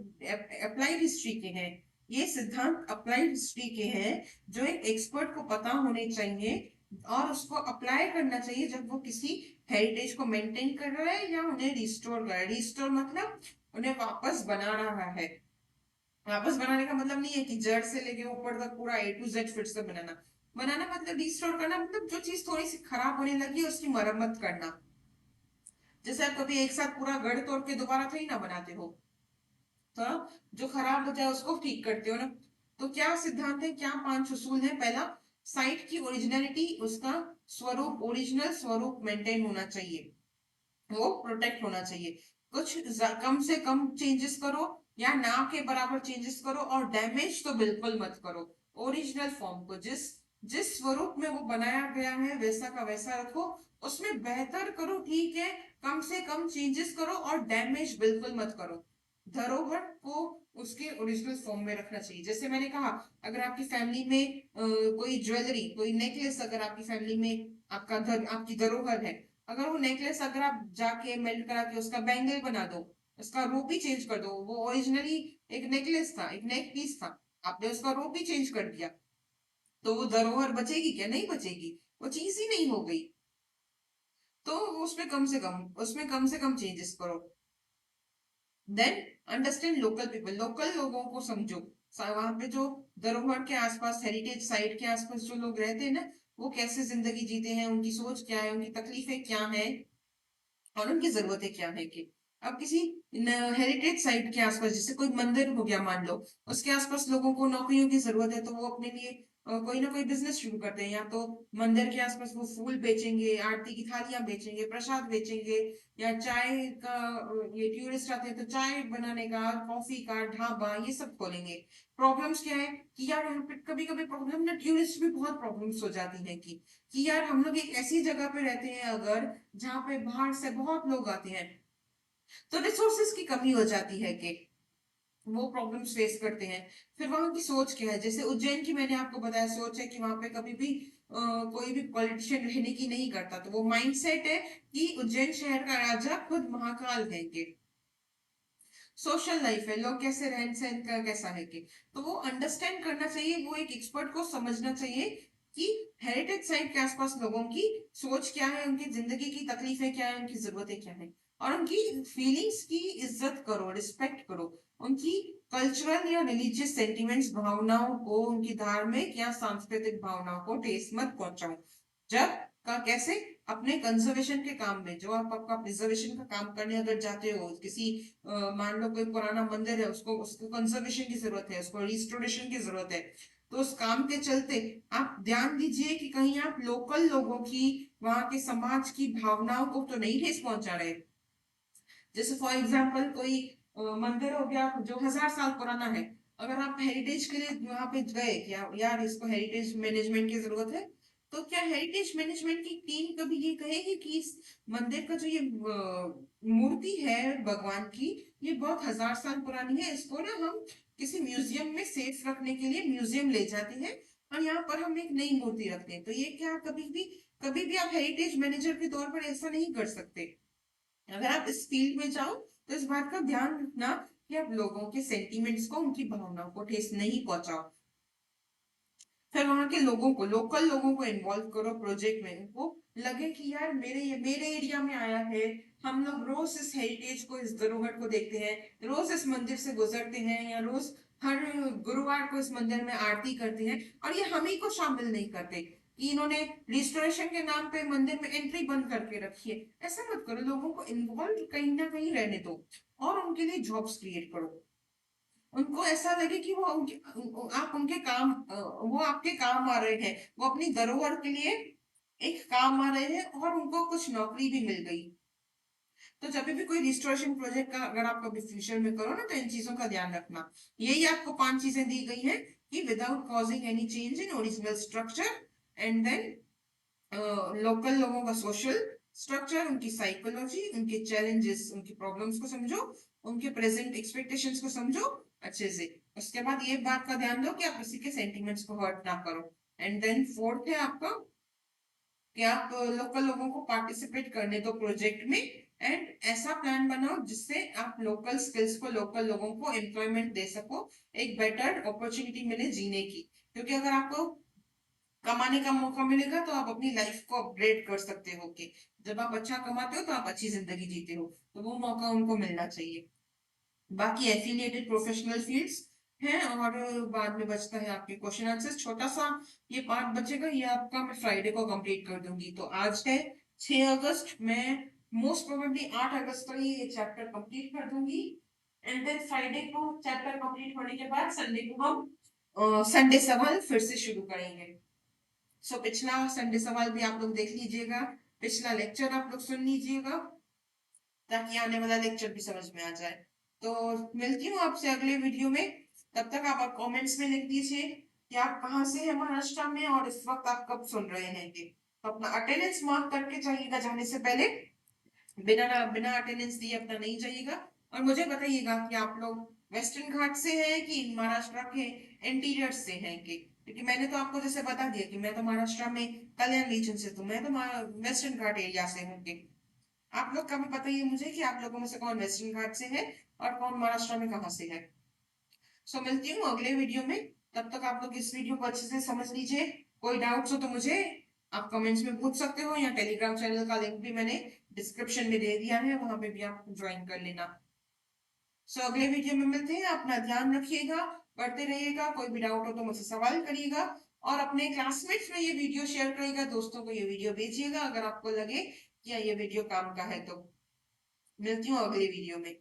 अप्लाइड हिस्ट्री के हैं। ये सिद्धांत अप्लाइड हिस्ट्री के हैं जो एक एक्सपर्ट को पता होने चाहिए और उसको अप्लाई करना चाहिए जब वो किसी हेरिटेज को मेंटेन कर रहा है या उन्हें रिस्टोर कर रहा है। रिस्टोर मतलब उन्हें वापस बना रहा है। वापस बनाने का मतलब नहीं है कि जड़ से लेके ऊपर तक पूरा ए टू जेड फिर से बनाना। बनाना मतलब रिस्टोर करना, मतलब जो चीज थोड़ी सी खराब होने लगी है उसकी मरम्मत करना। जैसे आप कभी एक साथ पूरा गढ़ तोड़ के दोबारा थोड़ी ना बनाते हो, तो जो खराब हो जाए उसको ठीक करते हो ना। तो क्या सिद्धांत है, क्या पांच उसूल है। पहला, साइट की ओरिजिनलिटी, उसका स्वरूप, ओरिजिनल स्वरूप मेंटेन होना चाहिए, वो प्रोटेक्ट होना चाहिए। कुछ कम से कम चेंजेस करो या ना के बराबर चेंजेस करो, और डैमेज तो बिल्कुल मत करो। ओरिजिनल फॉर्म को, जिस जिस स्वरूप में वो बनाया गया है वैसा का वैसा रखो। उसमें बेहतर करो, ठीक है, कम से कम चेंजेस करो और डैमेज बिल्कुल मत करो। धरोहर को उसके ओरिजिनल फॉर्म में रखना चाहिए। जैसे मैंने कहा, अगर आपकी फैमिली में कोई ज्वेलरी, कोई नेकलेस, अगर आपकी फैमिली में आपकी धरोहर है, अगर वो नेकलेस अगर आप जाके मेल्ट करा के उसका बैंगल बना दो, उसका रूप ही चेंज कर दो, वो ओरिजिनली एक नेकलेस था, एक नेक पीस था, आपने उसका रूप ही चेंज कर दिया, तो वो धरोहर बचेगी क्या? नहीं बचेगी, वो चीज ही नहीं हो गई। तो उसमें कम से कम चेंजेस करो। Then understand local people, local लोगों को समझो। वहां पे जो धरोहर के आसपास, हेरिटेज साइट के आसपास जो लोग रहते हैं ना, वो कैसे जिंदगी जीते हैं, उनकी सोच क्या है, उनकी तकलीफें क्या है और उनकी जरूरतें क्या है। कि अब किसी हेरिटेज साइट के आसपास, जैसे कोई मंदिर हो गया मान लो, उसके आसपास लोगों को नौकरियों की जरूरत है, तो वो अपने लिए कोई ना कोई बिजनेस शुरू करते हैं। या तो मंदिर के आसपास वो फूल बेचेंगे, आरती की थालियां बेचेंगे, प्रसाद बेचेंगे, या चाय का, ये टूरिस्ट आते हैं तो चाय बनाने का, कॉफी का ढाबा, ये सब खोलेंगे। प्रॉब्लम्स क्या है कि यार यहाँ पे कभी कभी प्रॉब्लम ना, टूरिस्ट भी बहुत प्रॉब्लम्स हो जाती है कि यार हम लोग एक ऐसी जगह पे रहते हैं अगर, जहाँ पे बाहर से बहुत लोग आते हैं, तो रिसोर्सेज की कमी हो जाती है कि वो प्रॉब्लम्स फेस करते हैं। फिर वहां की सोच क्या है, जैसे उज्जैन की मैंने आपको बताया, सोच है कि वहां पे कभी भी कोई भी पॉलिटिशियन रहने की नहीं करता। तो वो माइंडसेट है कि उज्जैन शहर का राजा खुद महाकाल है। कि सोशल लाइफ है, लोग कैसे रहन सहन का कैसा है। कि तो वो अंडरस्टैंड करना चाहिए, वो एक एक्सपर्ट को समझना चाहिए कि हेरिटेज साइट के आसपास लोगों की सोच क्या है, उनकी जिंदगी की तकलीफें क्या है, उनकी जरूरतें क्या है, और उनकी फीलिंग्स की इज्जत करो, रिस्पेक्ट करो। उनकी कल्चरल या रिलीजियस सेंटिमेंट्स, भावनाओं को, उनकी धार्मिक या सांस्कृतिक भावनाओं को ठेस मत पहुंचाओ। जब का कैसे, अपने कंजर्वेशन के काम में, जो आप आपका प्रिजर्वेशन का काम करने अगर जाते हो, किसी मान लो कोई पुराना मंदिर है, उसको उसको कंजर्वेशन की जरूरत है, उसको रिस्टोरेशन की जरूरत है, तो उस काम के चलते आप ध्यान दीजिए कि कहीं आप लोकल लोगों की, वहां के समाज की भावनाओं को तो नहीं ठेस पहुंचा रहे। जैसे फॉर एग्जाम्पल कोई मंदिर हो गया जो 1000 साल पुराना है, अगर आप हेरिटेज के लिए वहां पे गए कि यार इसको हेरिटेज मैनेजमेंट की जरूरत है, तो क्या हेरिटेज मैनेजमेंट की टीम कभी ये कहेगी कि इस मंदिर का जो ये मूर्ति है भगवान की, ये बहुत 1000 साल पुरानी है, इसको ना हम किसी म्यूजियम में सेफ रखने के लिए म्यूजियम ले जाते हैं और यहाँ पर हम एक नई मूर्ति रखते हैं। तो ये क्या कभी भी आप हेरिटेज मैनेजर के तौर पर ऐसा नहीं कर सकते। अगर आप इस फील्ड में जाओ तो इस बात का ध्यान रखना कि आप लोगों के सेंटीमेंट्स को, उनकी भावनाओं को ठेस नहीं पहुंचाओ। फिर वहां के लोगों को, लोकल लोगों को इन्वॉल्व करो प्रोजेक्ट में, उनको लगे कि यार मेरे एरिया में आया है, हम लोग रोज इस हेरिटेज को, इस धरोहर को देखते हैं, रोज इस मंदिर से गुजरते हैं, या रोज हर गुरुवार को इस मंदिर में आरती करते हैं, और ये हम ही को शामिल नहीं करते कि इन्होंने रिस्टोरेशन के नाम पे मंदिर में एंट्री बंद करके रखी है। ऐसा मत करो, लोगों को इन्वॉल्व कहीं ना कहीं रहने दो और उनके लिए जॉब्स क्रिएट करो। उनको ऐसा लगे कि वो आप उनके काम, वो आपके काम आ रहे हैं, वो अपनी धरोहर के लिए एक काम आ रहे हैं, और उनको कुछ नौकरी भी मिल गई। तो जब भी कोई रिस्टोरेशन प्रोजेक्ट का अगर आप कभी फ्यूचर में करो ना, तो इन चीजों का ध्यान रखना। यही आपको 5 चीजें दी गई हैं कि without causing any change in original structure, and then local लोगों का सोशल स्ट्रक्चर, उनकी साइकोलॉजी, उनके चैलेंजेस, उनकी प्रॉब्लम्स को समझो, उनके प्रेजेंट एक्सपेक्टेशंस को समझो अच्छे से। उसके बाद ये बात का ध्यान दो कि आप किसी के सेंटिमेंट्स को हर्ट ना करो। एंड देन फोर्थ है आपका कि आप लोकल लोगों को पार्टिसिपेट करने दो प्रोजेक्ट में, एंड ऐसा प्लान बनाओ जिससे आप लोकल स्किल्स को, लोकल लोगों को एम्प्लॉयमेंट दे सको, एक बेटर अपॉर्चुनिटी मिले जीने की। क्योंकि अगर आपको कमाने का मौका मिलेगा तो आप अपनी लाइफ को अपग्रेड कर सकते हो। कि जब आप अच्छा कमाते हो तो आप अच्छी जिंदगी जीते हो, तो वो मौका उनको मिलना चाहिए। बाकी एफिलिएटेड प्रोफेशनल फील्ड्स हैं, और बाद में बचता है आपके क्वेश्चन आंसर। छोटा सा ये पार्ट बचेगा, ये आपका मैं फ्राइडे को कंप्लीट कर दूंगी। तो आज है 6 अगस्त, मैं मोस्ट प्रोबेबली 8 अगस्त तक ये चैप्टर कंप्लीट कर दूंगी। एंड देन फ्राइडे को चैप्टर कंप्लीट होने के बाद संडे को हम संडे सवाल फिर से शुरू करेंगे। सो पिछला संडे सवाल भी आप लोग देख लीजिएगा, पिछला लेक्चर आप लोग सुन लीजिएगा, ताकि आने वाला लेक्चर भी समझ में आ जाए। तो मिलती हूँ आपसे अगले वीडियो में। तब तक आप कमेंट्स में लिख दीजिए कि आप कहाँ से हैं महाराष्ट्र में, और इस वक्त आप कब सुन रहे हैं। तो अपना अटेंडेंस मार्क करके जाइएगा जाने से पहले, बिना बिना अटेंडेंस दिए अपना नहीं जाइएगा। और मुझे बताइएगा कि आप लोग वेस्टर्न घाट से हैं कि महाराष्ट्र के इंटीरियर से हैं। कि क्योंकि मैंने तो आपको जैसे बता दिया कि मैं तो महाराष्ट्र में कल्याण रीजन से, तो मैं तो वेस्टर्न घाट एरिया से हूँ। आप लोग का भी बताइए मुझे कि आप लोगों में से कौन वेस्टर्न घाट से है और कौन महाराष्ट्र में कहाँ से है। सो मिलती हूँ अगले वीडियो में। तब तक आप लोग इस वीडियो को अच्छे से समझ लीजिए। कोई डाउट्स हो तो मुझे आप कमेंट्स में पूछ सकते हो, या टेलीग्राम चैनल का लिंक भी मैंने डिस्क्रिप्शन में दे दिया है, वहां पे भी आप ज्वाइन कर लेना। सो अगले वीडियो में मिलते हैं। अपना ध्यान रखिएगा, पढ़ते रहिएगा, कोई भी डाउट हो तो मुझसे सवाल करिएगा, और अपने क्लासमेट्स में ये वीडियो शेयर करिएगा, दोस्तों को ये वीडियो भेजिएगा अगर आपको लगे कि ये वीडियो काम का है। तो मिलती हूँ अगले वीडियो में।